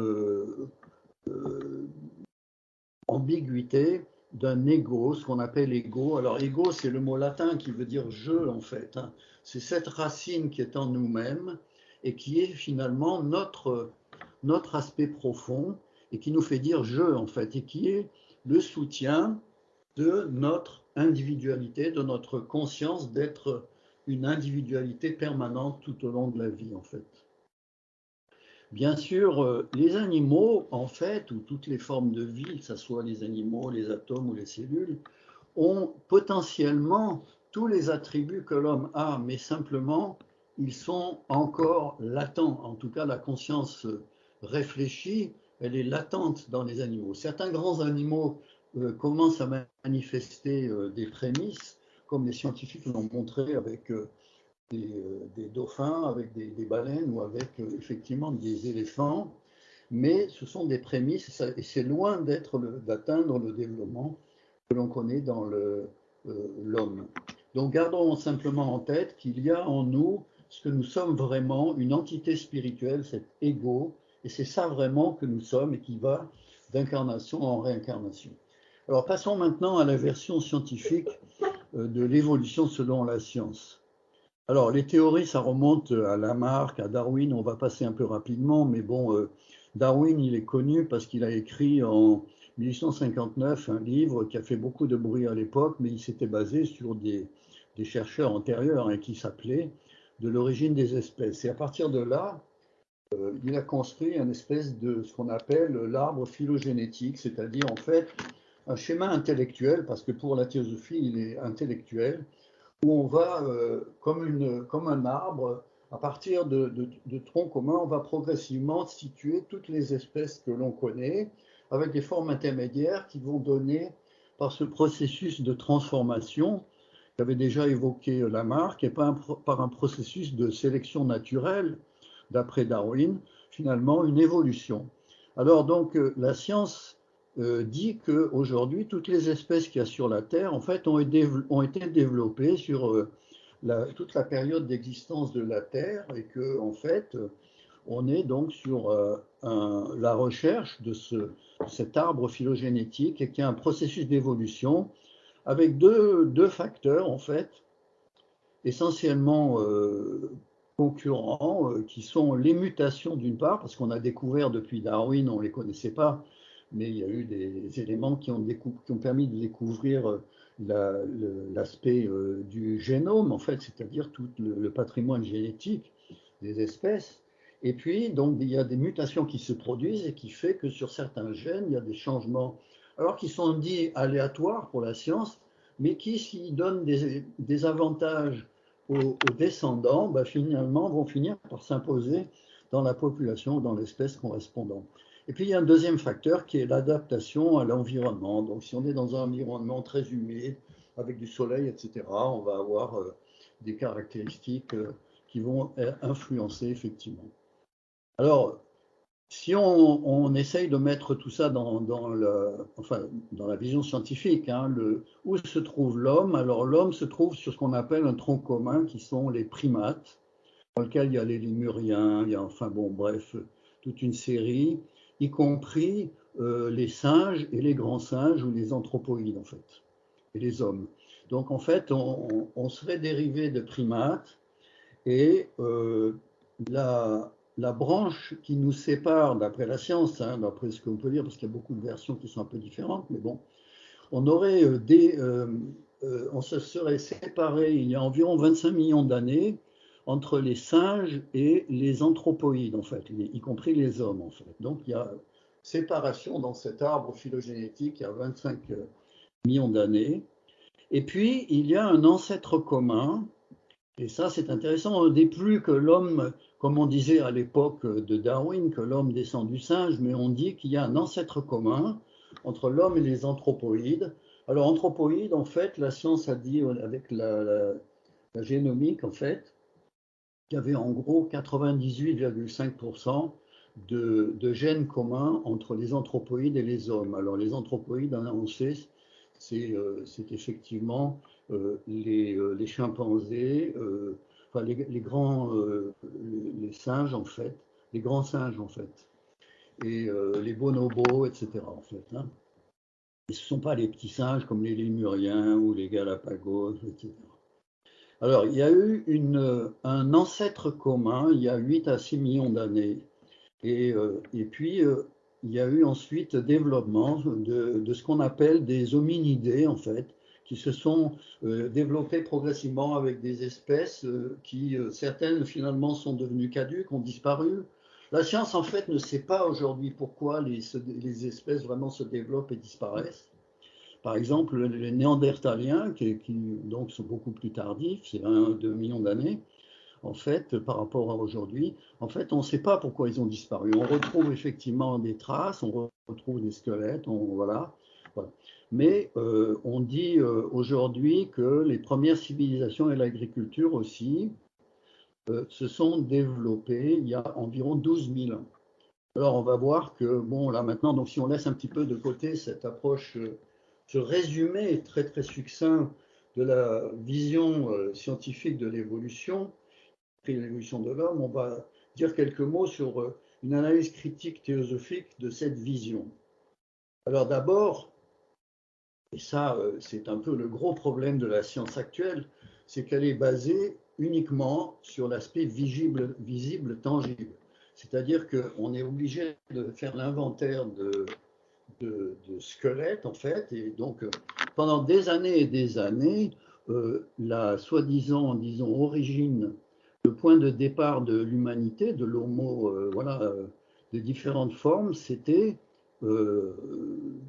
S2: ambiguïté, d'un ego, ce qu'on appelle ego. Alors, ego, c'est le mot latin qui veut dire je, en fait, hein. C'est cette racine qui est en nous-mêmes et qui est finalement notre aspect profond et qui nous fait dire je, en fait, et qui est le soutien de notre individualité, de notre conscience d'être une individualité permanente tout au long de la vie, en fait. Bien sûr, les animaux, en fait, ou toutes les formes de vie, que ce soit les animaux, les atomes ou les cellules, ont potentiellement tous les attributs que l'homme a, mais simplement, ils sont encore latents. En tout cas, la conscience réfléchie, elle est latente dans les animaux. Certains grands animaux commencent à manifester des prémices, comme les scientifiques l'ont montré avec des dauphins, avec des baleines ou avec effectivement des éléphants, mais ce sont des prémices et c'est loin d'atteindre le développement que l'on connaît dans l'homme. Donc gardons simplement en tête qu'il y a en nous ce que nous sommes vraiment, une entité spirituelle, cet ego, et c'est ça vraiment que nous sommes et qui va d'incarnation en réincarnation. Alors passons maintenant à la version scientifique de l'évolution selon la science. Alors, les théories, ça remonte à Lamarck, à Darwin, on va passer un peu rapidement, mais bon, Darwin, il est connu parce qu'il a écrit en 1859 un livre qui a fait beaucoup de bruit à l'époque, mais il s'était basé sur des chercheurs antérieurs hein, qui s'appelaient De l'origine des espèces. Et à partir de là, il a construit une espèce de ce qu'on appelle l'arbre phylogénétique, c'est-à-dire en fait un schéma intellectuel, parce que pour la théosophie, il est intellectuel, où on va, comme un arbre, à partir de troncs communs, on va progressivement situer toutes les espèces que l'on connaît, avec des formes intermédiaires qui vont donner, par ce processus de transformation, qu'avait déjà évoqué Lamarck, et par un processus de sélection naturelle, d'après Darwin, finalement une évolution. Alors donc, la science dit qu'aujourd'hui, toutes les espèces qu'il y a sur la Terre, en fait, ont été développées sur toute la période d'existence de la Terre et que, en fait, on est donc sur la recherche de cet arbre phylogénétique et qui a un processus d'évolution avec deux facteurs, en fait, essentiellement concurrents, qui sont les mutations d'une part, parce qu'on a découvert depuis Darwin, on ne les connaissait pas, mais il y a eu des éléments qui ont permis de découvrir l'aspect du génome, en fait, c'est-à-dire tout le patrimoine génétique des espèces. Et puis, donc, il y a des mutations qui se produisent et qui fait que sur certains gènes, il y a des changements, alors qui sont dits aléatoires pour la science, mais qui, s'ils donnent des avantages aux descendants, bah, finalement, vont finir par s'imposer dans la population, dans l'espèce correspondante. Et puis, il y a un deuxième facteur qui est l'adaptation à l'environnement. Donc, si on est dans un environnement très humide, avec du soleil, etc., on va avoir des caractéristiques qui vont influencer effectivement. Alors, si on essaye de mettre tout ça dans la vision scientifique, hein, où se trouve l'homme? Alors, l'homme se trouve sur ce qu'on appelle un tronc commun, qui sont les primates, dans lequel il y a les lémuriens, il y a, enfin bon, bref, toute une série, y compris les singes et les grands singes ou les anthropoïdes, en fait, et les hommes. Donc, en fait, on serait dérivé de primates et la branche qui nous sépare, d'après la science, hein, d'après ce qu'on peut dire, parce qu'il y a beaucoup de versions qui sont un peu différentes, mais bon, on aurait on se serait séparé il y a environ 25 millions d'années entre les singes et les anthropoïdes, en fait, y compris les hommes, en fait. Donc, il y a séparation dans cet arbre phylogénétique il y a 25 millions d'années. Et puis, il y a un ancêtre commun, et ça, c'est intéressant. On ne dit plus que l'homme, comme on disait à l'époque de Darwin, que l'homme descend du singe, mais on dit qu'il y a un ancêtre commun entre l'homme et les anthropoïdes. Alors, anthropoïdes, en fait, la science a dit, avec la génomique, en fait, qu'il y avait en gros 98,5% de gènes communs entre les anthropoïdes et les hommes. Alors, les anthropoïdes, on sait, c'est effectivement les chimpanzés, enfin les grands, les singes en fait, les grands singes en fait, et les bonobos, etc. en fait. Hein. Et ce ne sont pas les petits singes comme les lémuriens ou les Galapagos, etc. Alors, il y a eu un ancêtre commun il y a 8 à 6 millions d'années. Et puis, il y a eu ensuite développement de ce qu'on appelle des hominidés, en fait, qui se sont développés progressivement avec des espèces qui, certaines finalement, sont devenues caduques, ont disparu. La science, en fait, ne sait pas aujourd'hui pourquoi les espèces vraiment se développent et disparaissent. Par exemple, les Néandertaliens, qui donc sont beaucoup plus tardifs, c'est 1-2 millions d'années, en fait, par rapport à aujourd'hui, en fait, on ne sait pas pourquoi ils ont disparu. On retrouve effectivement des traces, on retrouve des squelettes, voilà. Mais on dit aujourd'hui que les premières civilisations et l'agriculture aussi se sont développées il y a environ 12 000 ans. Alors, on va voir que, bon, là maintenant, donc si on laisse un petit peu de côté cette approche, ce résumé très très succinct de la vision scientifique de l'évolution, l'évolution de l'homme, on va dire quelques mots sur une analyse critique théosophique de cette vision. Alors d'abord, et ça c'est un peu le gros problème de la science actuelle, c'est qu'elle est basée uniquement sur l'aspect visible, tangible. C'est-à-dire qu'on est obligé de faire l'inventaire de squelettes, en fait, et donc pendant des années et des années, la soi-disant, disons, origine, le point de départ de l'humanité, de l'homo, de différentes formes, c'était,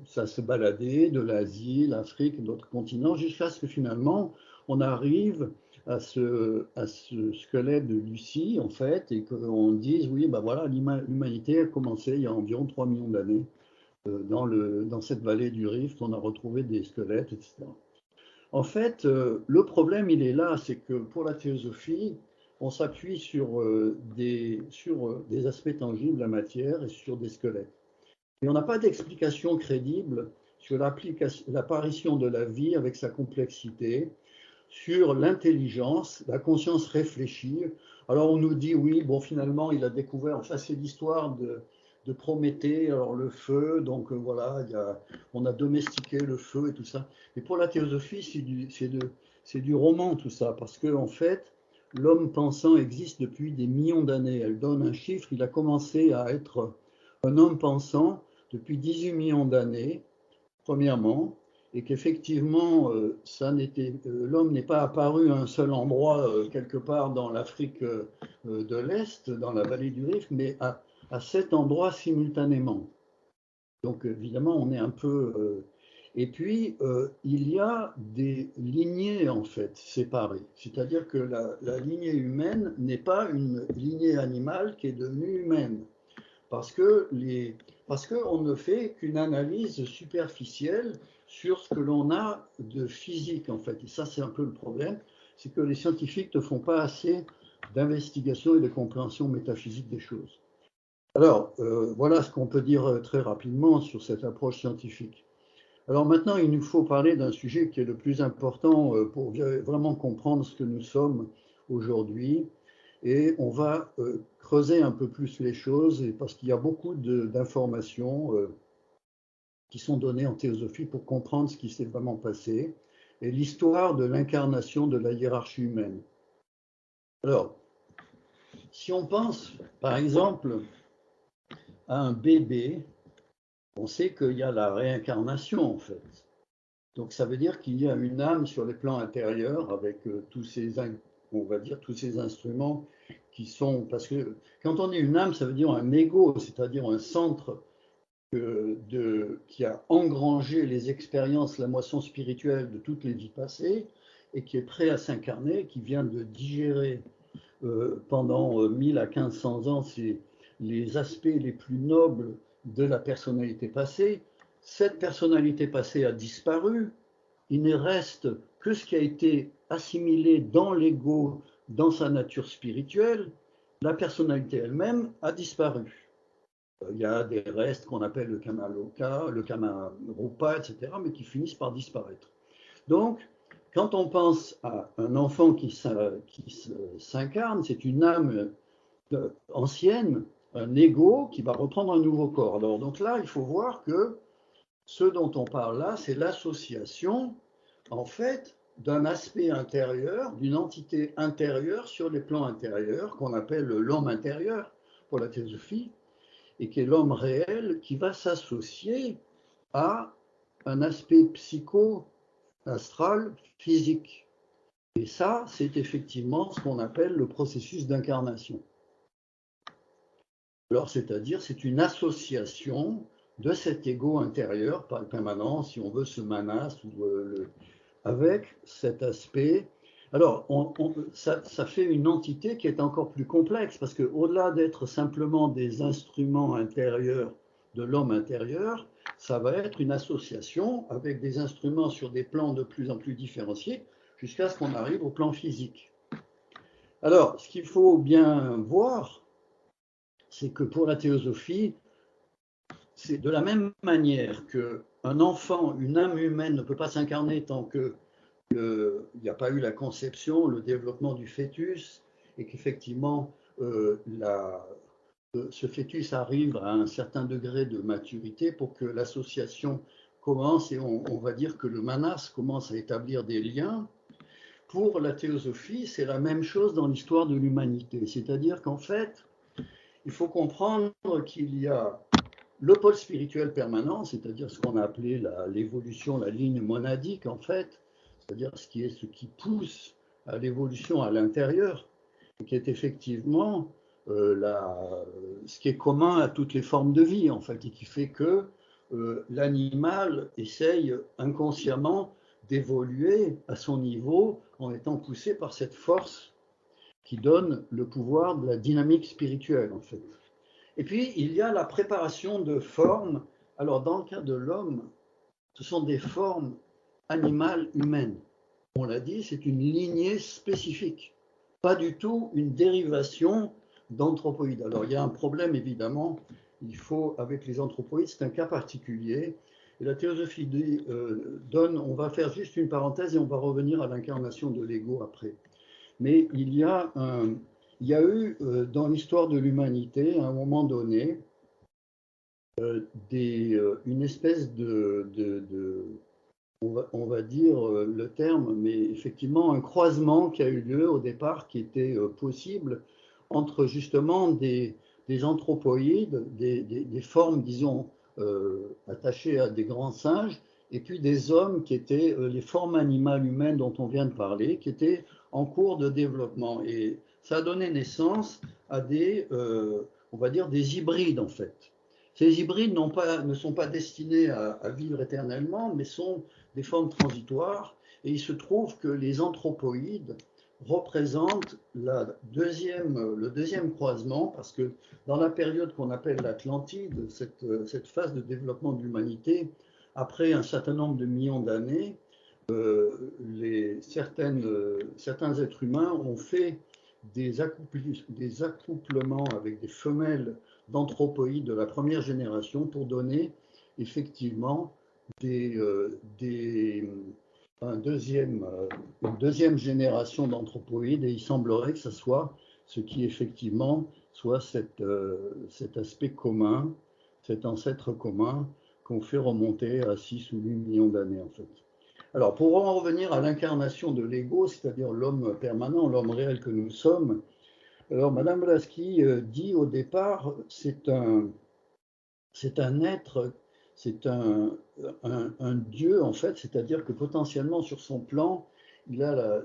S2: ça se baladait de l'Asie, l'Afrique, d'autres continents, jusqu'à ce que finalement, on arrive à ce squelette de Lucie, en fait, et qu'on dise, oui, ben voilà, l'humanité a commencé il y a environ 3 millions d'années. Dans cette vallée du Rift, on a retrouvé des squelettes, etc. En fait, le problème, il est là, c'est que pour la théosophie, on s'appuie sur des aspects tangibles de la matière et sur des squelettes. Et on n'a pas d'explication crédible sur l'apparition de la vie avec sa complexité, sur l'intelligence, la conscience réfléchie. Alors on nous dit, oui, bon, finalement, il a découvert, enfin, c'est l'histoire de Prométhée, alors le feu, donc voilà, on a domestiqué le feu et tout ça. Et pour la théosophie, c'est du roman tout ça, parce que en fait, l'homme pensant existe depuis des millions d'années. Elle donne un chiffre, il a commencé à être un homme pensant depuis 18 millions d'années, premièrement, et qu'effectivement, l'homme n'est pas apparu à un seul endroit, quelque part dans l'Afrique de l'Est, dans la vallée du Rift, mais à 7 endroits simultanément. Donc évidemment, on est un peu... et puis, il y a des lignées, en fait, séparées. C'est-à-dire que la lignée humaine n'est pas une lignée animale qui est devenue humaine. Parce qu'on ne fait qu'une analyse superficielle sur ce que l'on a de physique, en fait. Et ça, c'est un peu le problème, c'est que les scientifiques ne font pas assez d'investigation et de compréhension métaphysique des choses. Alors, voilà ce qu'on peut dire très rapidement sur cette approche scientifique. Alors maintenant, il nous faut parler d'un sujet qui est le plus important pour vraiment comprendre ce que nous sommes aujourd'hui. Et on va creuser un peu plus les choses, parce qu'il y a beaucoup d'informations qui sont données en théosophie pour comprendre ce qui s'est vraiment passé et l'histoire de l'incarnation de la hiérarchie humaine. Alors, si on pense, par exemple, à un bébé, on sait qu'il y a la réincarnation, en fait. Donc, ça veut dire qu'il y a une âme sur les plans intérieurs avec tous ces instruments qui sont... Parce que quand on dit une âme, ça veut dire un ego, c'est-à-dire un centre qui a engrangé les expériences, la moisson spirituelle de toutes les vies passées et qui est prêt à s'incarner, qui vient de digérer pendant 1000 à 1500 ans les aspects les plus nobles de la personnalité passée. Cette personnalité passée a disparu. Il ne reste que ce qui a été assimilé dans l'ego, dans sa nature spirituelle. La personnalité elle-même a disparu. Il y a des restes qu'on appelle le Kamaloka, le Kamarupa, etc., mais qui finissent par disparaître. Donc, quand on pense à un enfant qui s'incarne, c'est une âme ancienne, un ego qui va reprendre un nouveau corps. Alors, donc là, il faut voir que ce dont on parle là, c'est l'association, en fait, d'un aspect intérieur, d'une entité intérieure sur les plans intérieurs, qu'on appelle l'homme intérieur pour la théosophie, et qui est l'homme réel qui va s'associer à un aspect psycho-astral physique. Et ça, c'est effectivement ce qu'on appelle le processus d'incarnation. Alors, c'est-à-dire, c'est une association de cet ego intérieur, par permanent, si on veut, ce manas, avec cet aspect. Alors, ça fait une entité qui est encore plus complexe, parce qu'au-delà d'être simplement des instruments intérieurs de l'homme intérieur, ça va être une association avec des instruments sur des plans de plus en plus différenciés, jusqu'à ce qu'on arrive au plan physique. Alors, ce qu'il faut bien voir, c'est que pour la théosophie, c'est de la même manière qu'un enfant, une âme humaine ne peut pas s'incarner tant qu'il n'y a pas eu la conception, le développement du fœtus, et qu'effectivement, ce fœtus arrive à un certain degré de maturité pour que l'association commence, et on va dire que le manas commence à établir des liens. Pour la théosophie, c'est la même chose dans l'histoire de l'humanité. C'est-à-dire qu'en fait, il faut comprendre qu'il y a le pôle spirituel permanent, c'est-à-dire ce qu'on a appelé l'évolution, la ligne monadique en fait, c'est-à-dire ce qui pousse à l'évolution à l'intérieur, qui est effectivement ce qui est commun à toutes les formes de vie en fait, et qui fait que l'animal essaye inconsciemment d'évoluer à son niveau en étant poussé par cette force qui donne le pouvoir de la dynamique spirituelle en fait. Et puis, il y a la préparation de formes. Alors, dans le cas de l'homme, ce sont des formes animales humaines. On l'a dit, c'est une lignée spécifique, pas du tout une dérivation d'anthropoïdes. Alors, il y a un problème, évidemment, avec les anthropoïdes, c'est un cas particulier. Et la théosophie donne, on va faire juste une parenthèse et on va revenir à l'incarnation de l'ego après. Mais il y a eu dans l'histoire de l'humanité, à un moment donné, une espèce on va dire le terme, mais effectivement un croisement qui a eu lieu au départ qui était possible entre justement des anthropoïdes, des formes, disons, attachées à des grands singes, et puis des hommes qui étaient les formes animales humaines dont on vient de parler, qui étaient en cours de développement. Et ça a donné naissance à on va dire, des hybrides en fait. Ces hybrides ne sont pas destinés à vivre éternellement, mais sont des formes transitoires. Et il se trouve que les anthropoïdes représentent le deuxième croisement, parce que dans la période qu'on appelle l'Atlantide, cette phase de développement de l'humanité, après un certain nombre de millions d'années, certains êtres humains ont fait des accouplements avec des femelles d'anthropoïdes de la première génération pour donner effectivement une deuxième génération d'anthropoïdes, et il semblerait que ce soit ce qui effectivement soit cet aspect commun, cet ancêtre commun qu'on fait remonter à 6 ou 8 millions d'années en fait. Alors, pour en revenir à l'incarnation de l'ego, c'est-à-dire l'homme permanent, l'homme réel que nous sommes, alors Madame Blavatsky dit au départ, c'est un être, c'est un dieu en fait, c'est-à-dire que potentiellement sur son plan, il a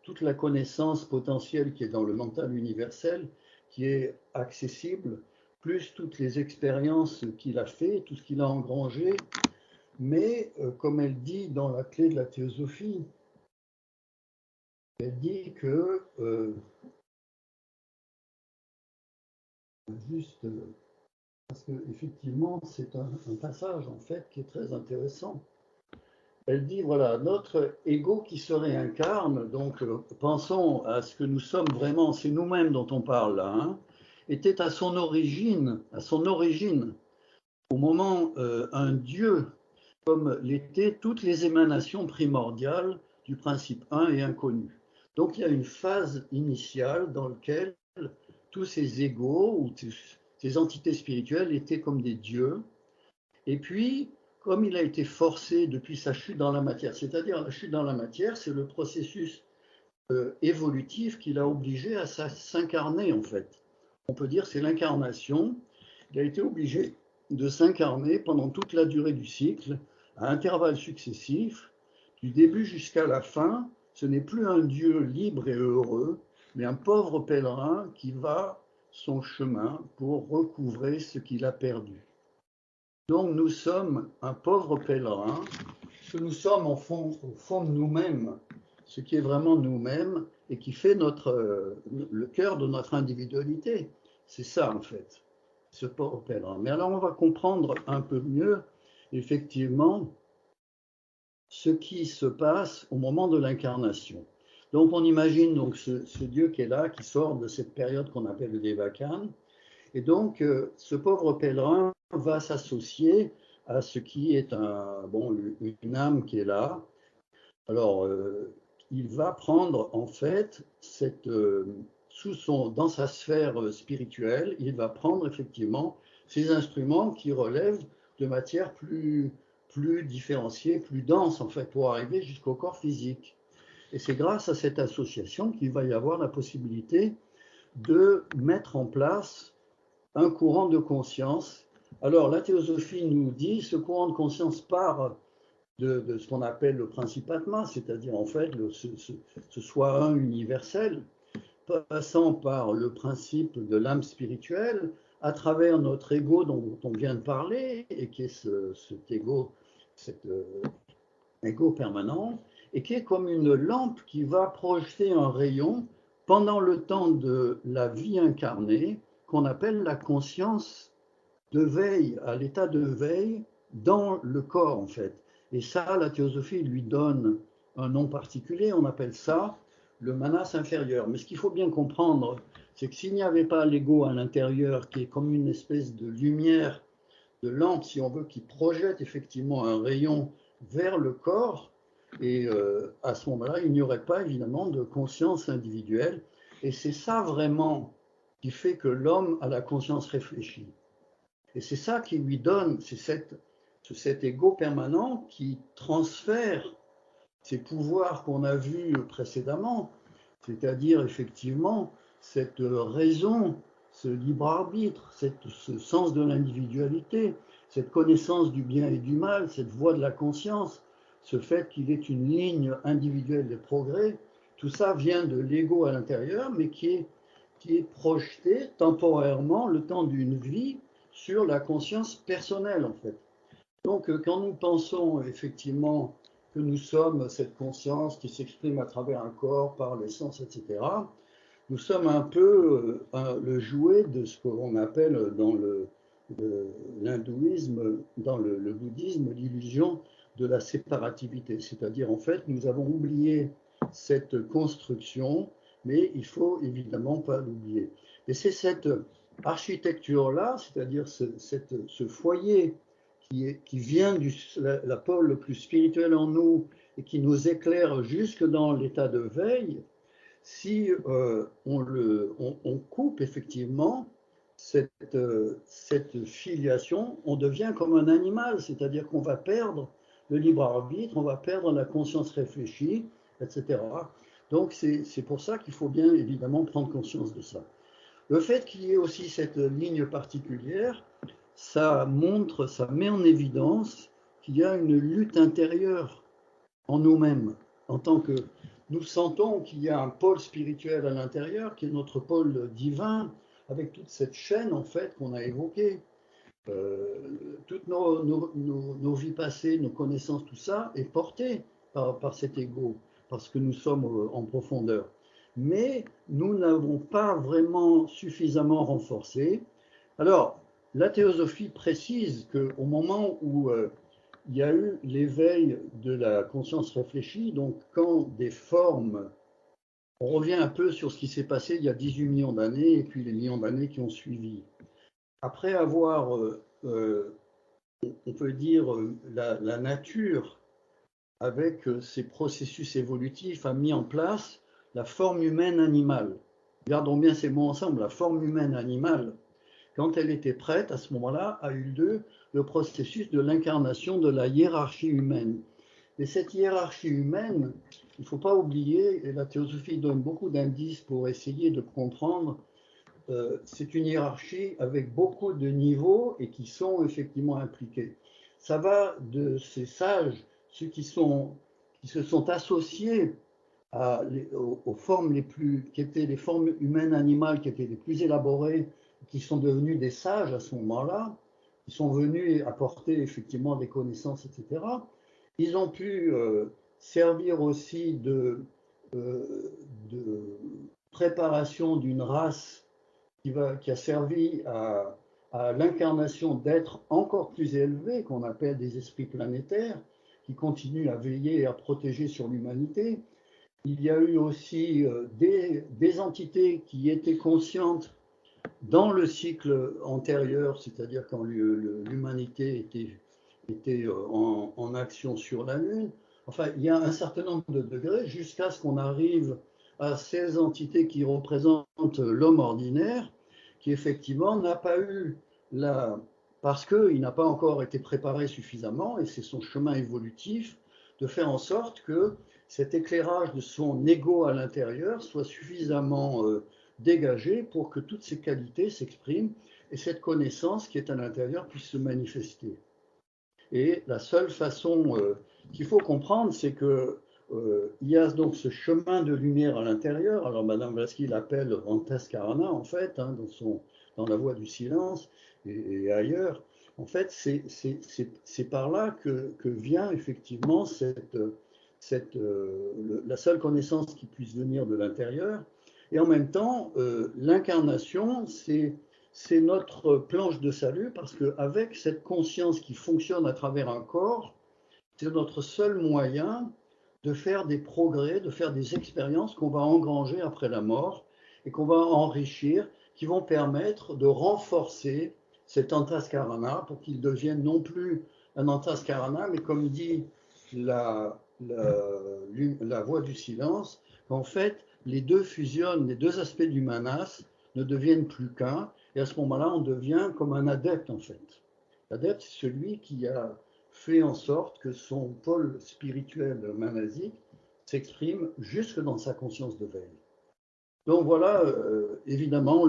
S2: toute la connaissance potentielle qui est dans le mental universel, qui est accessible, plus toutes les expériences qu'il a fait, tout ce qu'il a engrangé. Mais, comme elle dit dans la clé de la théosophie, elle dit que, juste, parce qu'effectivement, c'est un passage, en fait, qui est très intéressant. Elle dit, voilà, notre ego qui se réincarne, donc pensons à ce que nous sommes vraiment, c'est nous-mêmes dont on parle là, hein, était à son origine, au moment un Dieu, comme l'étaient toutes les émanations primordiales du principe un et inconnu. Donc il y a une phase initiale dans laquelle tous ces égaux ou ces entités spirituelles étaient comme des dieux. Et puis, comme il a été forcé depuis sa chute dans la matière, c'est-à-dire la chute dans la matière, c'est le processus évolutif qui l'a obligé à s'incarner en fait. On peut dire c'est l'incarnation. Il a été obligé de s'incarner pendant toute la durée du cycle, à intervalles successifs, du début jusqu'à la fin. Ce n'est plus un Dieu libre et heureux, mais un pauvre pèlerin qui va son chemin pour recouvrer ce qu'il a perdu. Donc nous sommes un pauvre pèlerin, ce que nous sommes au fond de nous-mêmes, ce qui est vraiment nous-mêmes et qui fait le cœur de notre individualité. C'est ça en fait, ce pauvre pèlerin. Mais alors on va comprendre un peu mieux, effectivement, ce qui se passe au moment de l'incarnation. Donc on imagine donc ce Dieu qui est là, qui sort de cette période qu'on appelle le Devachan, et donc ce pauvre pèlerin va s'associer à ce qui est une âme qui est là. Alors, il va prendre en fait dans sa sphère spirituelle, il va prendre effectivement ces instruments qui relèvent de matières plus différenciées, plus denses en fait, pour arriver jusqu'au corps physique. Et c'est grâce à cette association qu'il va y avoir la possibilité de mettre en place un courant de conscience. Alors, la théosophie nous dit ce courant de conscience part de ce qu'on appelle le principe Atma, c'est-à-dire en fait ce soi un universel, passant par le principe de l'âme spirituelle, à travers notre ego dont on vient de parler, et qui est cet ego permanent, et qui est comme une lampe qui va projeter un rayon pendant le temps de la vie incarnée, qu'on appelle la conscience de veille, à l'état de veille dans le corps en fait. Et ça, la théosophie lui donne un nom particulier, on appelle ça le manas inférieur. Mais ce qu'il faut bien comprendre, c'est que s'il n'y avait pas l'ego à l'intérieur, qui est comme une espèce de lumière, de lampe, si on veut, qui projette effectivement un rayon vers le corps, et à ce moment-là, il n'y aurait pas évidemment de conscience individuelle. Et c'est ça vraiment qui fait que l'homme a la conscience réfléchie. Et c'est ça qui lui donne, c'est cet ego permanent qui transfère ces pouvoirs qu'on a vus précédemment, c'est-à-dire effectivement cette raison, ce libre arbitre, ce sens de l'individualité, cette connaissance du bien et du mal, cette voie de la conscience, ce fait qu'il est une ligne individuelle de progrès, tout ça vient de l'ego à l'intérieur, mais qui est projeté temporairement le temps d'une vie sur la conscience personnelle en fait. Donc quand nous pensons effectivement que nous sommes cette conscience qui s'exprime à travers un corps, par les sens, etc., nous sommes un peu le jouet de ce qu'on appelle dans l'hindouisme, dans le bouddhisme, l'illusion de la séparativité. C'est-à-dire, en fait, nous avons oublié cette construction, mais il faut évidemment pas l'oublier. Et c'est cette architecture-là, c'est-à-dire ce foyer qui vient de la pôle le plus spirituel en nous et qui nous éclaire jusque dans l'état de veille, si on coupe effectivement cette filiation, on devient comme un animal, c'est-à-dire qu'on va perdre le libre arbitre, on va perdre la conscience réfléchie, etc. Donc c'est pour ça qu'il faut bien évidemment prendre conscience de ça. Le fait qu'il y ait aussi cette ligne particulière, ça met en évidence qu'il y a une lutte intérieure en nous-mêmes, en tant que nous sentons qu'il y a un pôle spirituel à l'intérieur, qui est notre pôle divin, avec toute cette chaîne en fait qu'on a évoquée. Toutes nos vies passées, nos connaissances, tout ça est porté par cet ego, parce que nous sommes en profondeur. Mais nous n'avons pas vraiment suffisamment renforcé. Alors, la théosophie précise qu'au moment où il y a eu l'éveil de la conscience réfléchie, donc quand des formes On revient un peu sur ce qui s'est passé il y a 18 millions d'années et puis les millions d'années qui ont suivi. Après avoir, on peut dire, la nature, avec ses processus évolutifs, a mis en place la forme humaine animale. Gardons bien ces mots ensemble, la forme humaine animale. Quand elle était prête, à ce moment-là, a eu lieu le processus de l'incarnation de la hiérarchie humaine. Et cette hiérarchie humaine, il ne faut pas oublier, et la théosophie donne beaucoup d'indices pour essayer de comprendre, c'est une hiérarchie avec beaucoup de niveaux et qui sont effectivement impliqués. Ça va de ces sages, ceux qui se sont associés aux formes qui étaient les formes humaines animales qui étaient les plus élaborées, qui sont devenus des sages à ce moment-là, qui sont venus apporter effectivement des connaissances, etc. Ils ont pu servir aussi de préparation d'une race qui a servi à l'incarnation d'êtres encore plus élevés, qu'on appelle des esprits planétaires, qui continuent à veiller et à protéger sur l'humanité. Il y a eu aussi des entités qui étaient conscientes dans le cycle antérieur, c'est-à-dire quand l'humanité était en action sur la Lune. Enfin, il y a un certain nombre de degrés jusqu'à ce qu'on arrive à ces entités qui représentent l'homme ordinaire, qui effectivement n'a pas eu parce qu'il n'a pas encore été préparé suffisamment, et c'est son chemin évolutif, de faire en sorte que cet éclairage de son ego à l'intérieur soit suffisamment dégagé pour que toutes ces qualités s'expriment et cette connaissance qui est à l'intérieur puisse se manifester. Et la seule façon qu'il faut comprendre, c'est que il y a donc ce chemin de lumière à l'intérieur. Alors Madame Blavatsky l'appelle Antaskarana en fait, hein, dans la voie du silence et ailleurs. En fait, c'est par là que vient effectivement la seule connaissance qui puisse venir de l'intérieur. Et en même temps, l'incarnation, c'est notre planche de salut parce qu'avec cette conscience qui fonctionne à travers un corps, c'est notre seul moyen de faire des progrès, de faire des expériences qu'on va engranger après la mort et qu'on va enrichir, qui vont permettre de renforcer cet antaskarana pour qu'il devienne non plus un antaskarana, mais comme dit la voie du silence, qu'en fait, les deux fusionnent, les deux aspects du manas ne deviennent plus qu'un, et à ce moment-là, on devient comme un adepte en fait. L'adepte, c'est celui qui a fait en sorte que son pôle spirituel manasique s'exprime jusque dans sa conscience de veille. Donc voilà, évidemment,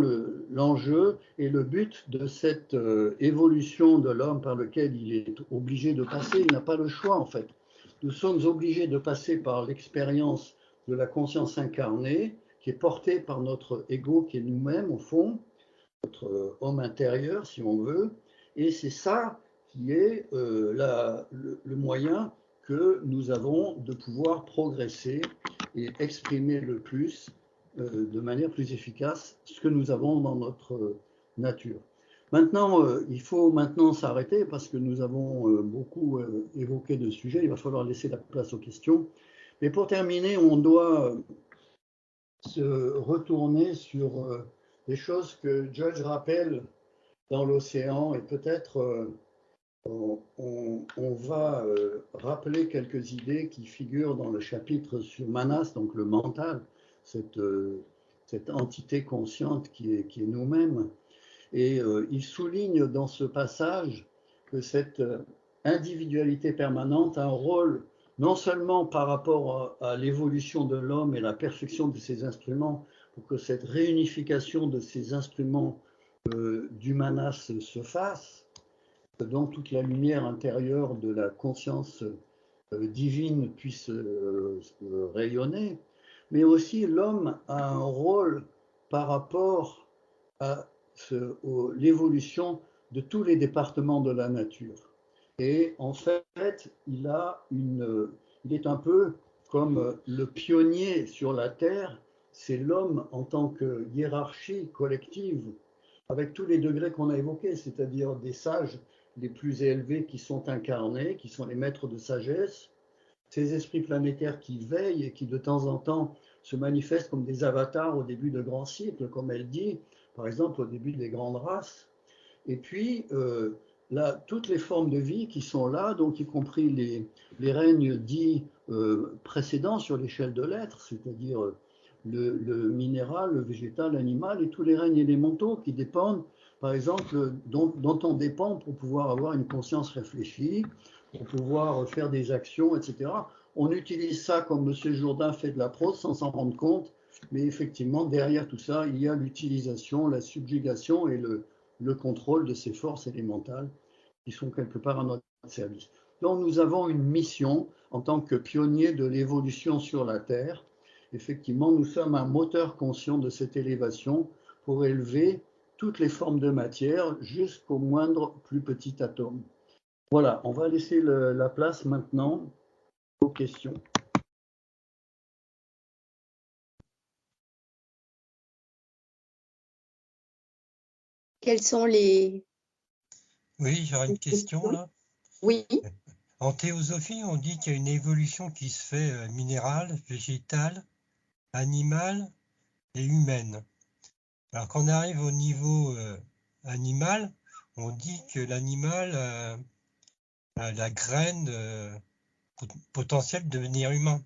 S2: l'enjeu et le but de cette évolution de l'homme par lequel il est obligé de passer. Il n'a pas le choix, en fait. Nous sommes obligés de passer par l'expérience de la conscience incarnée, qui est portée par notre ego, qui est nous-mêmes, au fond, notre homme intérieur, si on veut. Et c'est ça qui est le moyen que nous avons de pouvoir progresser et exprimer le plus, de manière plus efficace, ce que nous avons dans notre nature. Maintenant, il faut maintenant s'arrêter parce que nous avons beaucoup évoqué de sujets. Il va falloir laisser la place aux questions. Mais pour terminer, on doit se retourner sur des choses que Judge rappelle dans l'océan et peut-être on va rappeler quelques idées qui figurent dans le chapitre sur Manas, donc le mental, cette entité consciente qui est nous-mêmes. Et il souligne dans ce passage que cette individualité permanente a un rôle non seulement par rapport à l'évolution de l'homme et la perfection de ses instruments, pour que cette réunification de ces instruments du manas se fasse, que donc toute la lumière intérieure de la conscience divine puisse rayonner, mais aussi l'homme a un rôle par rapport à l'évolution de tous les départements de la nature. Et en fait, il est un peu comme le pionnier sur la Terre, c'est l'homme en tant que hiérarchie collective, avec tous les degrés qu'on a évoqués, c'est-à-dire des sages les plus élevés qui sont incarnés, qui sont les maîtres de sagesse, ces esprits planétaires qui veillent et qui de temps en temps se manifestent comme des avatars au début de grands cycles, comme elle dit, par exemple au début des grandes races. Et puis, là, toutes les formes de vie qui sont là, donc y compris les règnes dits précédents sur l'échelle de l'être, c'est-à-dire le minéral, le végétal, l'animal, et tous les règnes élémentaux qui dépendent, par exemple, dont on dépend pour pouvoir avoir une conscience réfléchie, pour pouvoir faire des actions, etc. On utilise ça comme M. Jourdain fait de la prose sans s'en rendre compte, mais effectivement, derrière tout ça, il y a l'utilisation, la subjugation et le contrôle de ces forces élémentales qui sont quelque part à notre service. Donc nous avons une mission en tant que pionniers de l'évolution sur la Terre. Effectivement, nous sommes un moteur conscient de cette élévation pour élever toutes les formes de matière jusqu'au moindre plus petit atome. Voilà, on va laisser la place maintenant aux questions.
S1: Quels sont les...
S3: Oui, j'aurais une question là.
S1: Oui.
S3: En théosophie, on dit qu'il y a une évolution qui se fait minérale, végétale, animale et humaine. Alors quand on arrive au niveau animal, on dit que l'animal a la graine potentielle de devenir humain.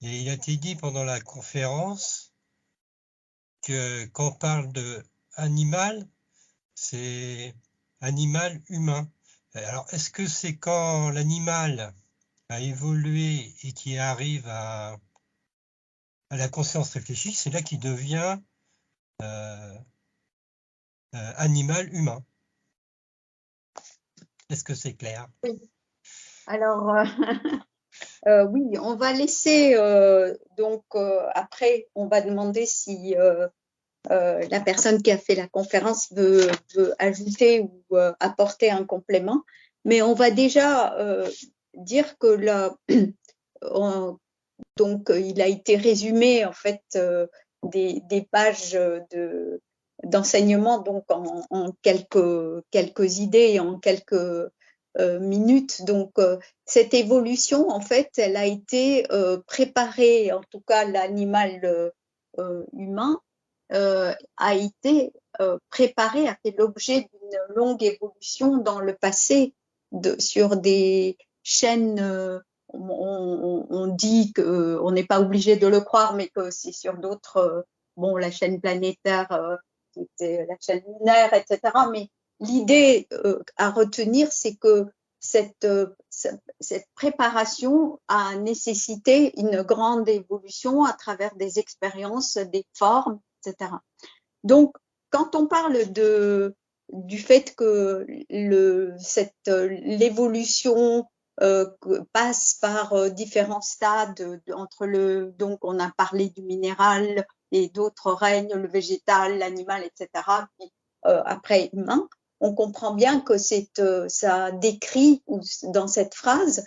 S3: Et il a été dit pendant la conférence que quand on parle de animal, c'est animal humain. Alors, est-ce que c'est quand l'animal a évolué et qu'il arrive à la conscience réfléchie, c'est là qu'il devient animal humain? Est-ce que c'est clair?
S1: Oui. Alors, oui, on va laisser, donc après, on va demander si la personne qui a fait la conférence veut ajouter ou apporter un complément. Mais on va déjà dire que là, donc il a été résumé en fait des pages d'enseignement donc en quelques idées, en quelques minutes. Donc cette évolution en fait, elle a été préparée, en tout cas l'animal humain a été préparé, a fait l'objet d'une longue évolution dans le passé sur des chaînes. On dit qu'on n'est pas obligé de le croire, mais que c'est sur d'autres, bon, la chaîne planétaire, qui était la chaîne lunaire, etc. Mais l'idée à retenir, c'est que cette préparation a nécessité une grande évolution à travers des expériences, des formes, etc. Donc, quand on parle du fait que l'évolution passe par différents stades donc on a parlé du minéral et d'autres règnes, le végétal, l'animal, etc. Puis après humain, on comprend bien que ça décrit, ou dans cette phrase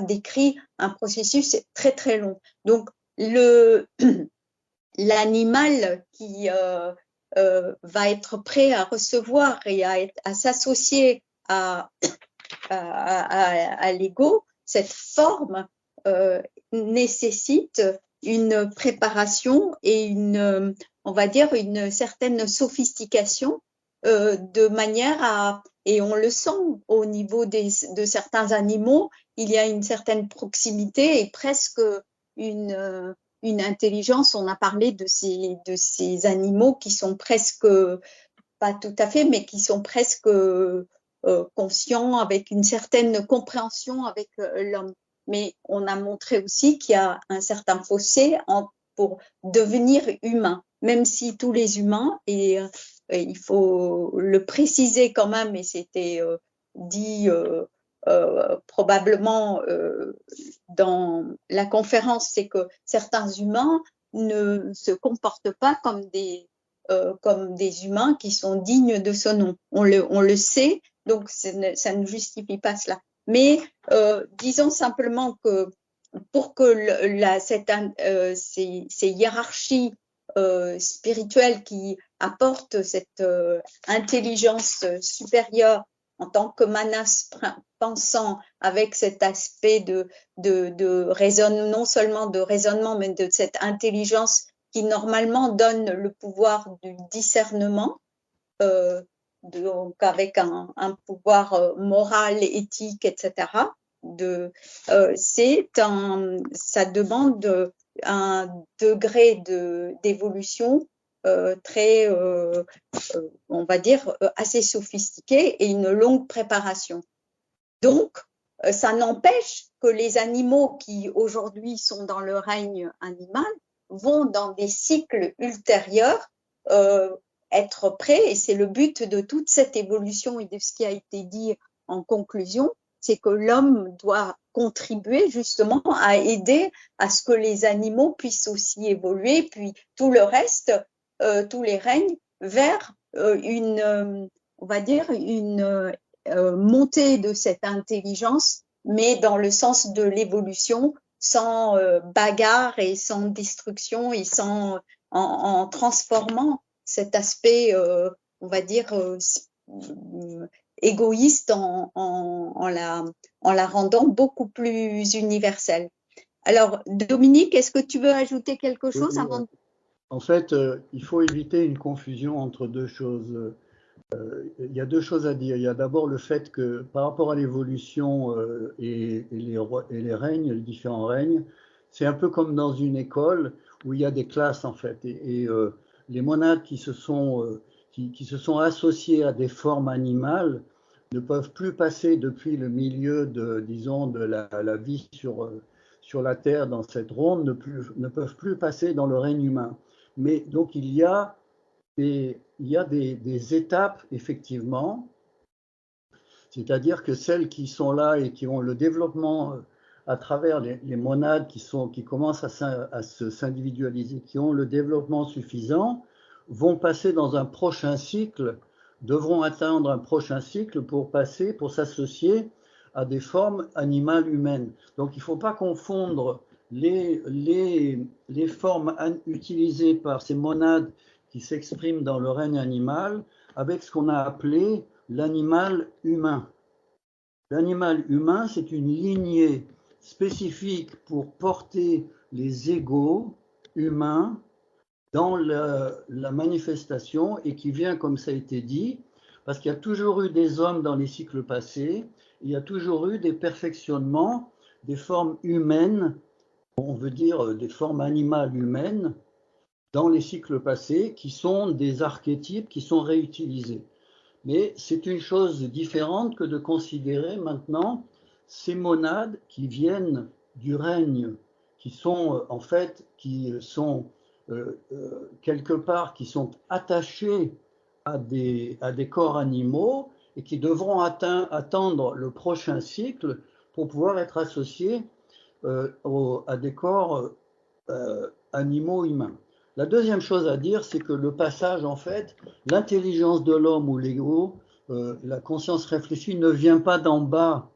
S1: décrit un processus très très long. Donc l'animal qui va être prêt à recevoir et à s'associer à l'ego, cette forme nécessite une préparation et on va dire, une certaine sophistication de manière à, et on le sent au niveau de certains animaux, il y a une certaine proximité et presque une intelligence. On a parlé de ces animaux qui sont presque, pas tout à fait, mais qui sont presque conscients, avec une certaine compréhension avec l'homme. Mais on a montré aussi qu'il y a un certain fossé pour devenir humain, même si tous les humains, et il faut le préciser quand même, et c'était dit probablement dans la conférence, c'est que certains humains ne se comportent pas comme des humains qui sont dignes de ce nom. On le sait, donc ça ne justifie pas cela. Mais disons simplement que pour que ces hiérarchies spirituelles qui apportent cette intelligence supérieure en tant que manas pensant avec cet aspect de raisonnement, non seulement de raisonnement, mais de cette intelligence qui normalement donne le pouvoir du discernement, donc avec un pouvoir moral, éthique, etc. Ça demande un degré d'évolution très, on va dire, assez sophistiqué et une longue préparation. Donc, ça n'empêche que les animaux qui aujourd'hui sont dans le règne animal vont dans des cycles ultérieurs être prêts, et c'est le but de toute cette évolution et de ce qui a été dit en conclusion, c'est que l'homme doit contribuer justement à aider à ce que les animaux puissent aussi évoluer, puis tout le reste, tous les règnes, vers on va dire, une montée de cette intelligence, mais dans le sens de l'évolution, sans bagarre et sans destruction et en transformant cet aspect, on va dire, égoïste en la rendant beaucoup plus universelle. Alors, Dominique, est-ce que tu veux ajouter quelque chose avant de...
S2: En fait, il faut éviter une confusion entre deux choses. Il y a deux choses à dire. Il y a d'abord le fait que par rapport à l'évolution et les règnes, les différents règnes, c'est un peu comme dans une école où il y a des classes en fait. Et les monades qui se sont associées à des formes animales ne peuvent plus passer depuis le milieu disons, de la vie sur la Terre dans cette ronde, ne peuvent plus passer dans le règne humain. Mais donc il y a des étapes, effectivement, c'est-à-dire que celles qui sont là et qui ont le développement à travers les monades qui commencent à s'individualiser, qui ont le développement suffisant, vont passer dans un prochain cycle, devront atteindre un prochain cycle pour s'associer à des formes animales humaines. Donc il ne faut pas confondre les formes utilisées par ces monades qui s'exprime dans le règne animal avec ce qu'on a appelé l'animal humain. L'animal humain, c'est une lignée spécifique pour porter les égaux humains dans la manifestation et qui vient, comme ça a été dit, parce qu'il y a toujours eu des hommes dans les cycles passés, il y a toujours eu des perfectionnements des formes humaines, on veut dire des formes animales humaines, dans les cycles passés, qui sont des archétypes qui sont réutilisés. Mais c'est une chose différente que de considérer maintenant ces monades qui viennent du règne, qui sont en fait, quelque part, qui sont attachés à des corps animaux et qui devront attendre le prochain cycle pour pouvoir être associés à des corps animaux humains. La deuxième chose à dire, c'est que le passage, en fait, l'intelligence de l'homme ou l'ego, la conscience réfléchie ne vient pas d'en bas,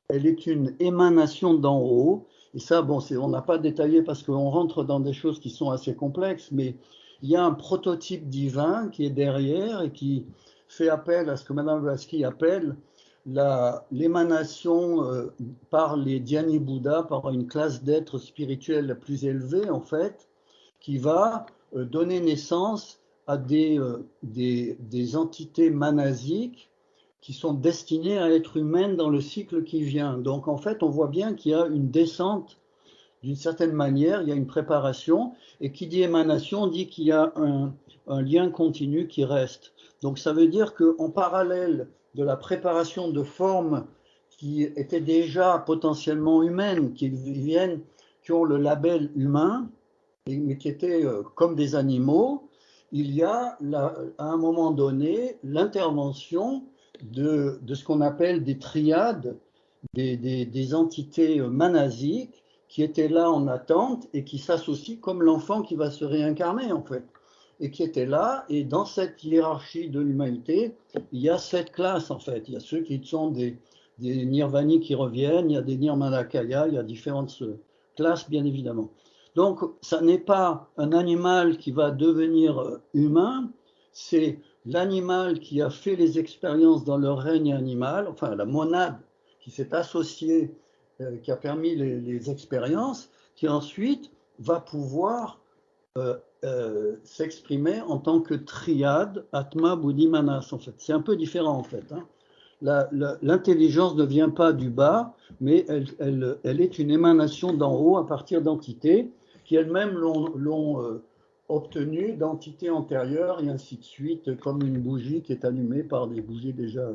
S2: elle est une émanation d'en haut. Et ça, bon, on n'a pas détaillé parce qu'on rentre dans des choses qui sont assez complexes, mais il y a un prototype divin qui est derrière et qui fait appel à ce que Madame Blavatsky appelle l'émanation par les Dhyani Bouddha, par une classe d'êtres spirituels la plus élevée, en fait, qui va donner naissance à des entités manasiques qui sont destinées à être humaines dans le cycle qui vient. Donc en fait, on voit bien qu'il y a une descente, d'une certaine manière, il y a une préparation, et qui dit émanation dit qu'il y a un lien continu qui reste. Donc ça veut dire qu'en parallèle de la préparation de formes qui étaient déjà potentiellement humaines, qui ont le label humain, mais qui étaient comme des animaux, il y a à un moment donné l'intervention de ce qu'on appelle des triades, des entités manasiques qui étaient là en attente et qui s'associent comme l'enfant qui va se réincarner en fait, et qui étaient là, et dans cette hiérarchie de l'humanité, il y a 7 classes en fait, il y a ceux qui sont des nirvani qui reviennent, il y a des nirmanakaya, il y a différentes classes bien évidemment. Donc, ça n'est pas un animal qui va devenir humain, c'est l'animal qui a fait les expériences dans le règne animal, enfin la monade qui s'est associée, qui a permis les expériences, qui ensuite va pouvoir s'exprimer en tant que triade, Atma, Buddhi, Manas, en fait. C'est un peu différent, en fait. Hein. L'intelligence ne vient pas du bas, mais elle est une émanation d'en haut à partir d'entités qui elles-mêmes l'ont obtenue d'entités antérieures et ainsi de suite, comme une bougie qui est allumée par des bougies déjà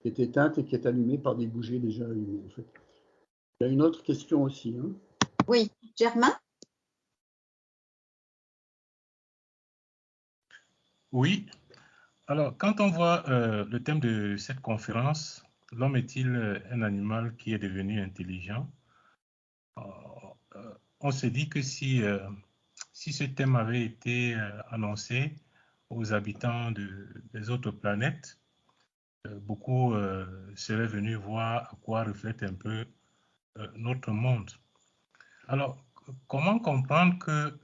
S2: qui est éteinte et qui est allumée par des bougies déjà allumées. En fait. Il y a une autre question aussi. Hein.
S1: Oui, Germain?
S4: Oui, alors quand on voit le thème de cette conférence, l'homme est-il un animal qui est devenu intelligent? On s'est dit que si ce thème avait été annoncé aux habitants des autres planètes, beaucoup seraient venus voir à quoi reflète un peu notre monde. Alors, comment comprendre que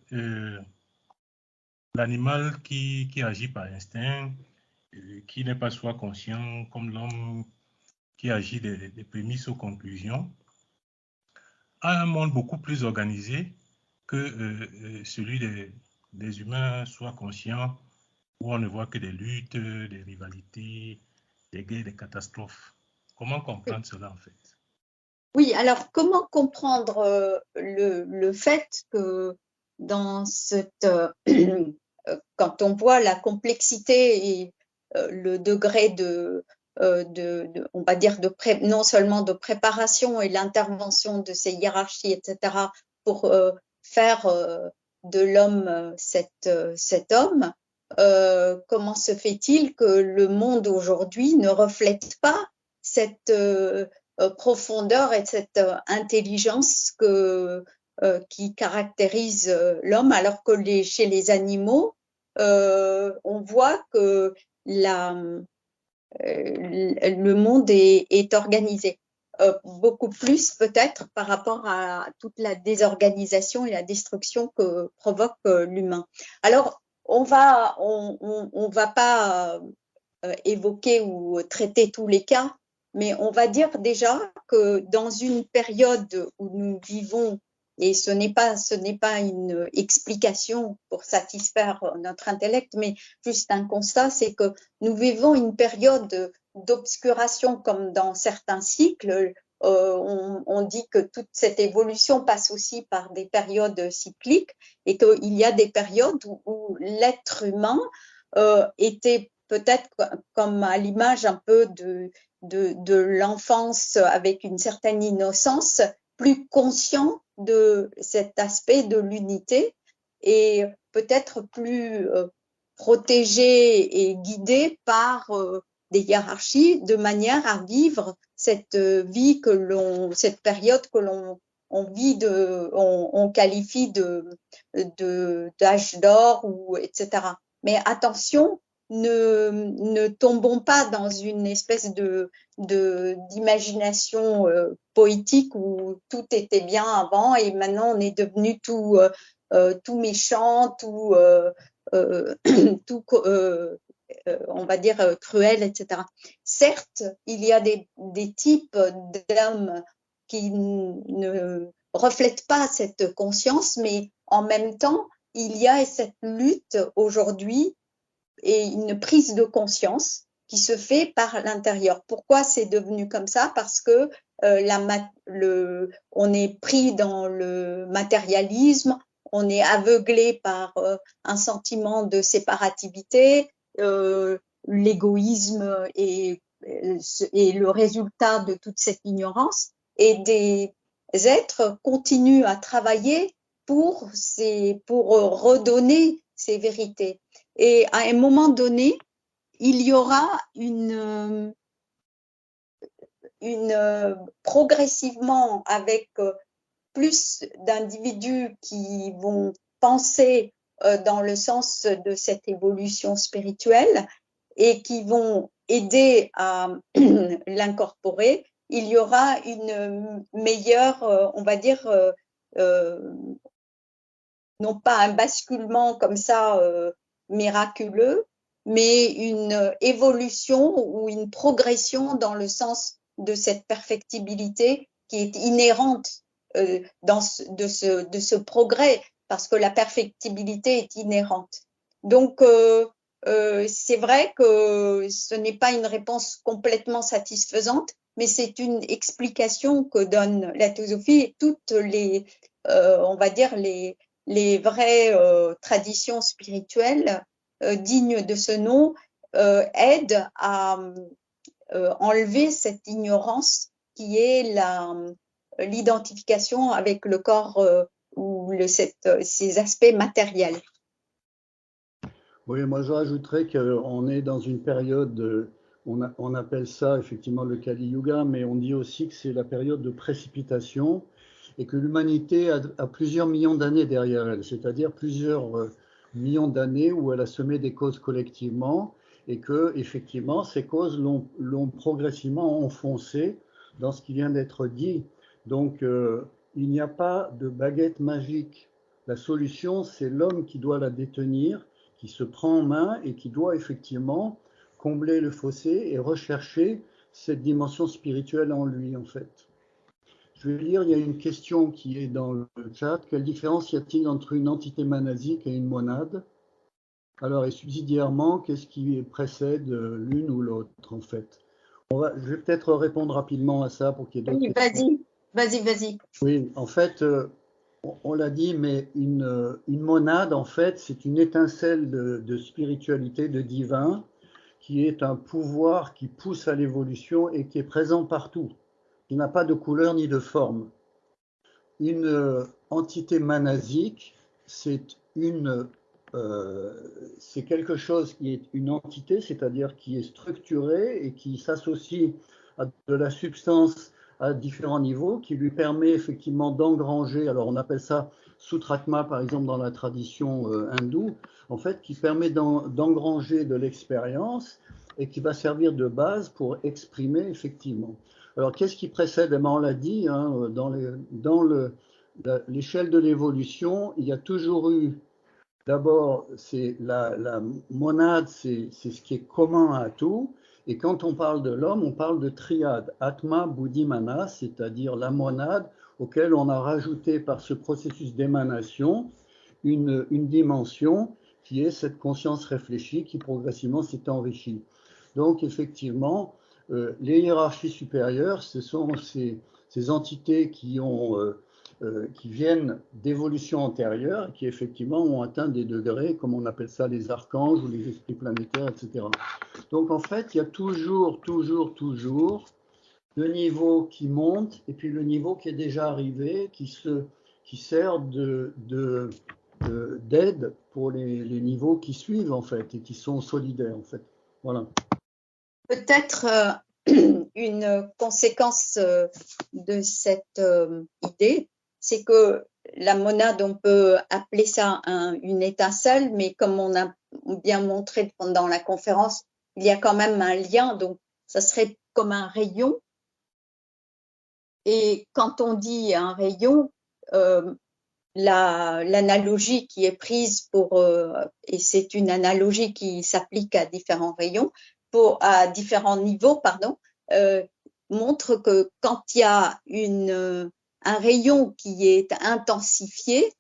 S4: l'animal qui agit par instinct, qui n'est pas soit conscient comme l'homme qui agit des prémices aux conclusions, a un monde beaucoup plus organisé que celui des humains, soit conscients, où on ne voit que des luttes, des rivalités, des guerres, des catastrophes. Comment comprendre cela en fait?
S1: Oui, alors comment comprendre le fait que dans cette, quand on voit la complexité et le degré on va dire, non seulement de préparation et l'intervention de ces hiérarchies, etc., pour faire de l'homme cet homme, comment se fait-il que le monde aujourd'hui ne reflète pas cette profondeur et cette intelligence qui caractérise l'homme, alors que chez les animaux, on voit que le monde est organisé. Beaucoup plus peut-être par rapport à toute la désorganisation et la destruction que provoque l'humain. Alors, on va pas évoquer ou traiter tous les cas, mais on va dire déjà que dans une période où nous vivons, et ce n'est pas une explication pour satisfaire notre intellect, mais juste un constat, c'est que nous vivons une période d'obscuration comme dans certains cycles. On dit que toute cette évolution passe aussi par des périodes cycliques et qu'il y a des périodes où l'être humain était peut-être comme à l'image un peu de l'enfance avec une certaine innocence, plus conscient de cet aspect de l'unité et peut-être plus protégé et guidé par des hiérarchies de manière à vivre cette vie cette période que on vit on qualifie d'âge d'or ou etc. Mais attention, ne tombons pas dans une espèce d'imagination poétique où tout était bien avant et maintenant on est devenu tout méchant, tout on va dire cruel, etc. Certes, il y a des types d'hommes qui ne reflètent pas cette conscience, mais en même temps, il y a cette lutte aujourd'hui et une prise de conscience qui se fait par l'intérieur. Pourquoi c'est devenu comme ça? Parce que on est pris dans le matérialisme, on est aveuglé par un sentiment de séparativité, l'égoïsme est le résultat de toute cette ignorance, et des êtres continuent à travailler pour redonner ces vérités. Et à un moment donné, il y aura progressivement avec plus d'individus qui vont penser dans le sens de cette évolution spirituelle et qui vont aider à l'incorporer, il y aura une meilleure, on va dire, non pas un basculement comme ça miraculeux, mais une évolution ou une progression dans le sens de cette perfectibilité qui est inhérente de ce progrès, parce que la perfectibilité est inhérente. Donc, c'est vrai que ce n'est pas une réponse complètement satisfaisante, mais c'est une explication que donne la théosophie et toutes les, on va dire, les vraies traditions spirituelles dignes de ce nom aident à enlever cette ignorance qui est l'identification avec le corps ou ces aspects matériels.
S2: Oui, moi je rajouterais qu'on est dans une période, on appelle ça effectivement le Kali Yuga, mais on dit aussi que c'est la période de précipitation et que l'humanité a plusieurs millions d'années derrière elle, c'est-à-dire plusieurs millions d'années où elle a semé des causes collectivement et que effectivement ces causes l'ont progressivement enfoncé dans ce qui vient d'être dit. Donc il n'y a pas de baguette magique. La solution, c'est l'homme qui doit la détenir, qui se prend en main et qui doit effectivement combler le fossé et rechercher cette dimension spirituelle en lui, en fait. Je vais lire, il y a une question qui est dans le chat. Quelle différence y a-t-il entre une entité manasique et une monade? Alors, et subsidiairement, qu'est-ce qui précède l'une ou l'autre, en fait? Je vais peut-être répondre rapidement à ça pour qu'il y ait d'autres questions.
S1: Vas-y.
S2: Oui, en fait, on l'a dit, mais une monade, en fait, c'est une étincelle de spiritualité, de divin, qui est un pouvoir qui pousse à l'évolution et qui est présent partout. Il n'a pas de couleur ni de forme. Une entité manasique, c'est quelque chose qui est une entité, c'est-à-dire qui est structurée et qui s'associe à de la substance à différents niveaux, qui lui permet effectivement d'engranger, alors on appelle ça sutrakma par exemple dans la tradition hindoue, en fait qui permet d'engranger de l'expérience et qui va servir de base pour exprimer effectivement. Alors qu'est-ce qui précède? On l'a dit, hein, dans l'échelle de l'évolution, il y a toujours eu, d'abord, c'est la monade, c'est ce qui est commun à tout. Et quand on parle de l'homme, on parle de triade, Atma, Buddhi, Mana, c'est-à-dire la monade auquel on a rajouté par ce processus d'émanation une dimension qui est cette conscience réfléchie qui progressivement s'est enrichie. Donc effectivement, les hiérarchies supérieures, ce sont ces entités qui viennent d'évolutions antérieures, qui effectivement ont atteint des degrés, comme on appelle ça les archanges ou les esprits planétaires, etc. Donc en fait, il y a toujours le niveau qui monte et puis le niveau qui est déjà arrivé, qui sert d'aide pour les niveaux qui suivent en fait et qui sont solidaires en fait. Voilà.
S1: Peut-être une conséquence de cette idée, c'est que la monade, on peut appeler ça une étincelle, mais comme on a bien montré pendant la conférence, il y a quand même un lien, donc ça serait comme un rayon. Et quand on dit un rayon, l'analogie qui est prise et c'est une analogie qui s'applique à différents rayons, à différents niveaux, montre que quand il y a un rayon qui est intensifié,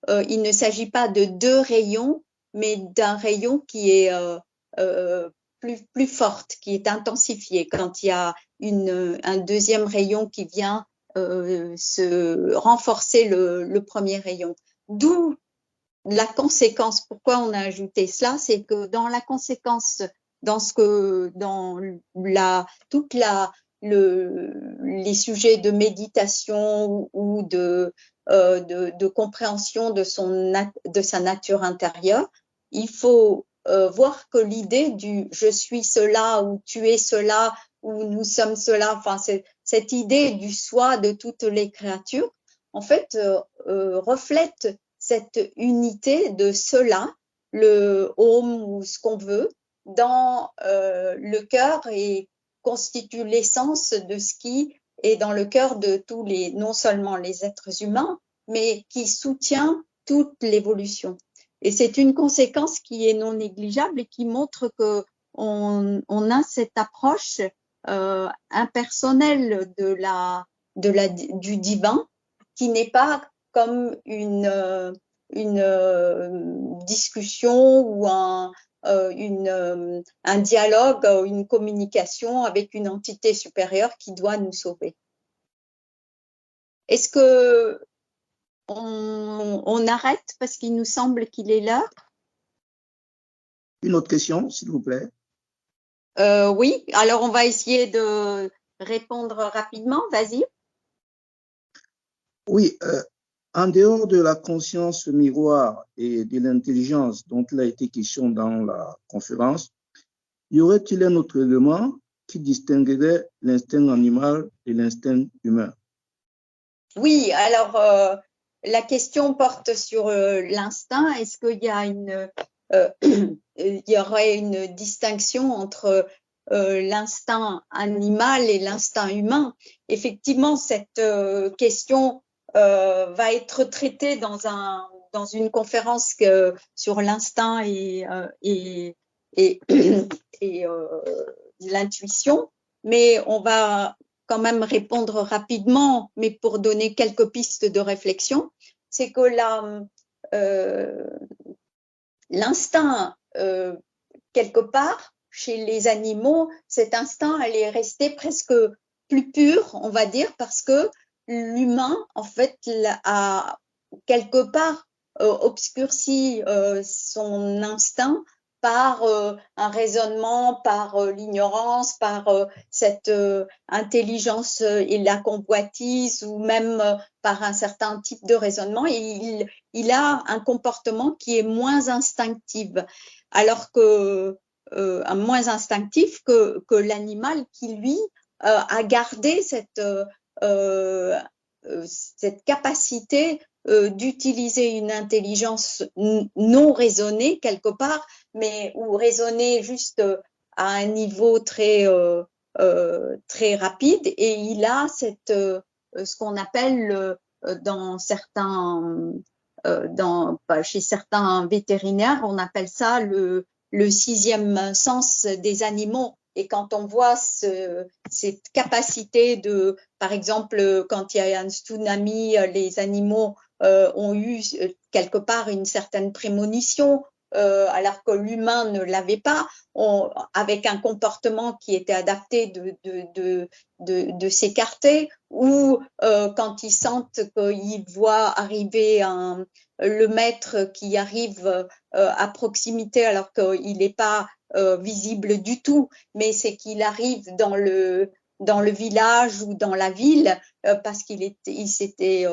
S1: il ne s'agit pas de deux rayons, mais d'un rayon qui est plus forte, qui est intensifié. Quand il y a un deuxième rayon qui vient se renforcer le premier rayon. D'où la conséquence. Pourquoi on a ajouté cela? C'est que dans la conséquence, les sujets de méditation ou de compréhension de sa nature intérieure, il faut voir que l'idée du je suis cela ou tu es cela ou nous sommes cela, enfin cette idée du soi de toutes les créatures, en fait, reflète cette unité de cela, le home ou ce qu'on veut, dans le cœur et constitue l'essence de ce qui est dans le cœur de tous non seulement les êtres humains, mais qui soutient toute l'évolution. Et c'est une conséquence qui est non négligeable et qui montre que on a cette approche impersonnelle du divin, qui n'est pas comme une discussion ou un dialogue, une communication avec une entité supérieure qui doit nous sauver. Est-ce que on arrête parce qu'il nous semble qu'il est l'heure?
S5: Une autre question, s'il vous plaît.
S1: Oui, alors on va essayer de répondre rapidement. Vas-y.
S5: Oui, en dehors de la conscience miroir et de l'intelligence dont il a été question dans la conférence, y aurait-il un autre élément qui distinguerait l'instinct animal et l'instinct humain?
S1: Oui, alors la question porte sur l'instinct. Est-ce qu'il y a il y aurait une distinction entre l'instinct animal et l'instinct humain? Effectivement, cette question va être traitée dans une conférence sur l'instinct et l'intuition, mais on va quand même répondre rapidement, mais pour donner quelques pistes de réflexion. C'est que l'instinct, quelque part, chez les animaux, cet instinct, elle est restée presque plus pure, on va dire, parce que l'humain, en fait, a quelque part obscurci son instinct par un raisonnement, par l'ignorance, par cette intelligence et la convoitise, ou même par un certain type de raisonnement. Et il a un comportement qui est moins instinctif, alors que moins instinctif que l'animal qui, lui, a gardé cette capacité d'utiliser une intelligence non raisonnée quelque part, mais ou raisonnée juste à un niveau très rapide, et il a ce qu'on appelle dans certains chez certains vétérinaires, on appelle ça le sixième sens des animaux. Et quand on voit cette capacité de, par exemple, quand il y a un tsunami, les animaux ont eu quelque part une certaine prémonition, alors que l'humain ne l'avait pas, avec un comportement qui était adapté de s'écarter, ou quand ils sentent qu'ils voient arriver le maître qui arrive à proximité alors qu'il n'est pas visible du tout, mais c'est qu'il arrive dans le village ou dans la ville parce qu'il s'était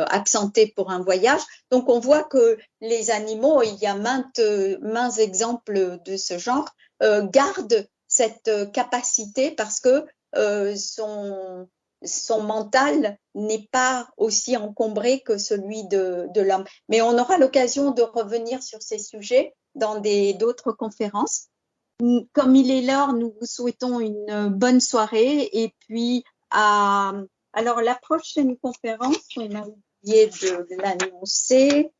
S1: absenté pour un voyage. Donc on voit que les animaux, il y a maints exemples de ce genre, gardent cette capacité parce que son mental n'est pas aussi encombré que celui de l'homme. Mais on aura l'occasion de revenir sur ces sujets dans d'autres conférences. Comme il est l'heure, nous vous souhaitons une bonne soirée. Et puis, alors la prochaine conférence, on a oublié de l'annoncer,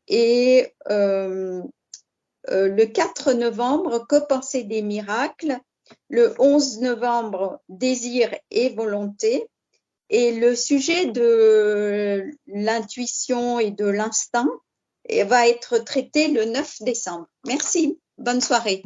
S1: et le 4 novembre, que penser des miracles? Le 11 novembre, désir et volonté. Et le sujet de l'intuition et de l'instinct va être traité le 9 décembre. Merci. Bonne soirée.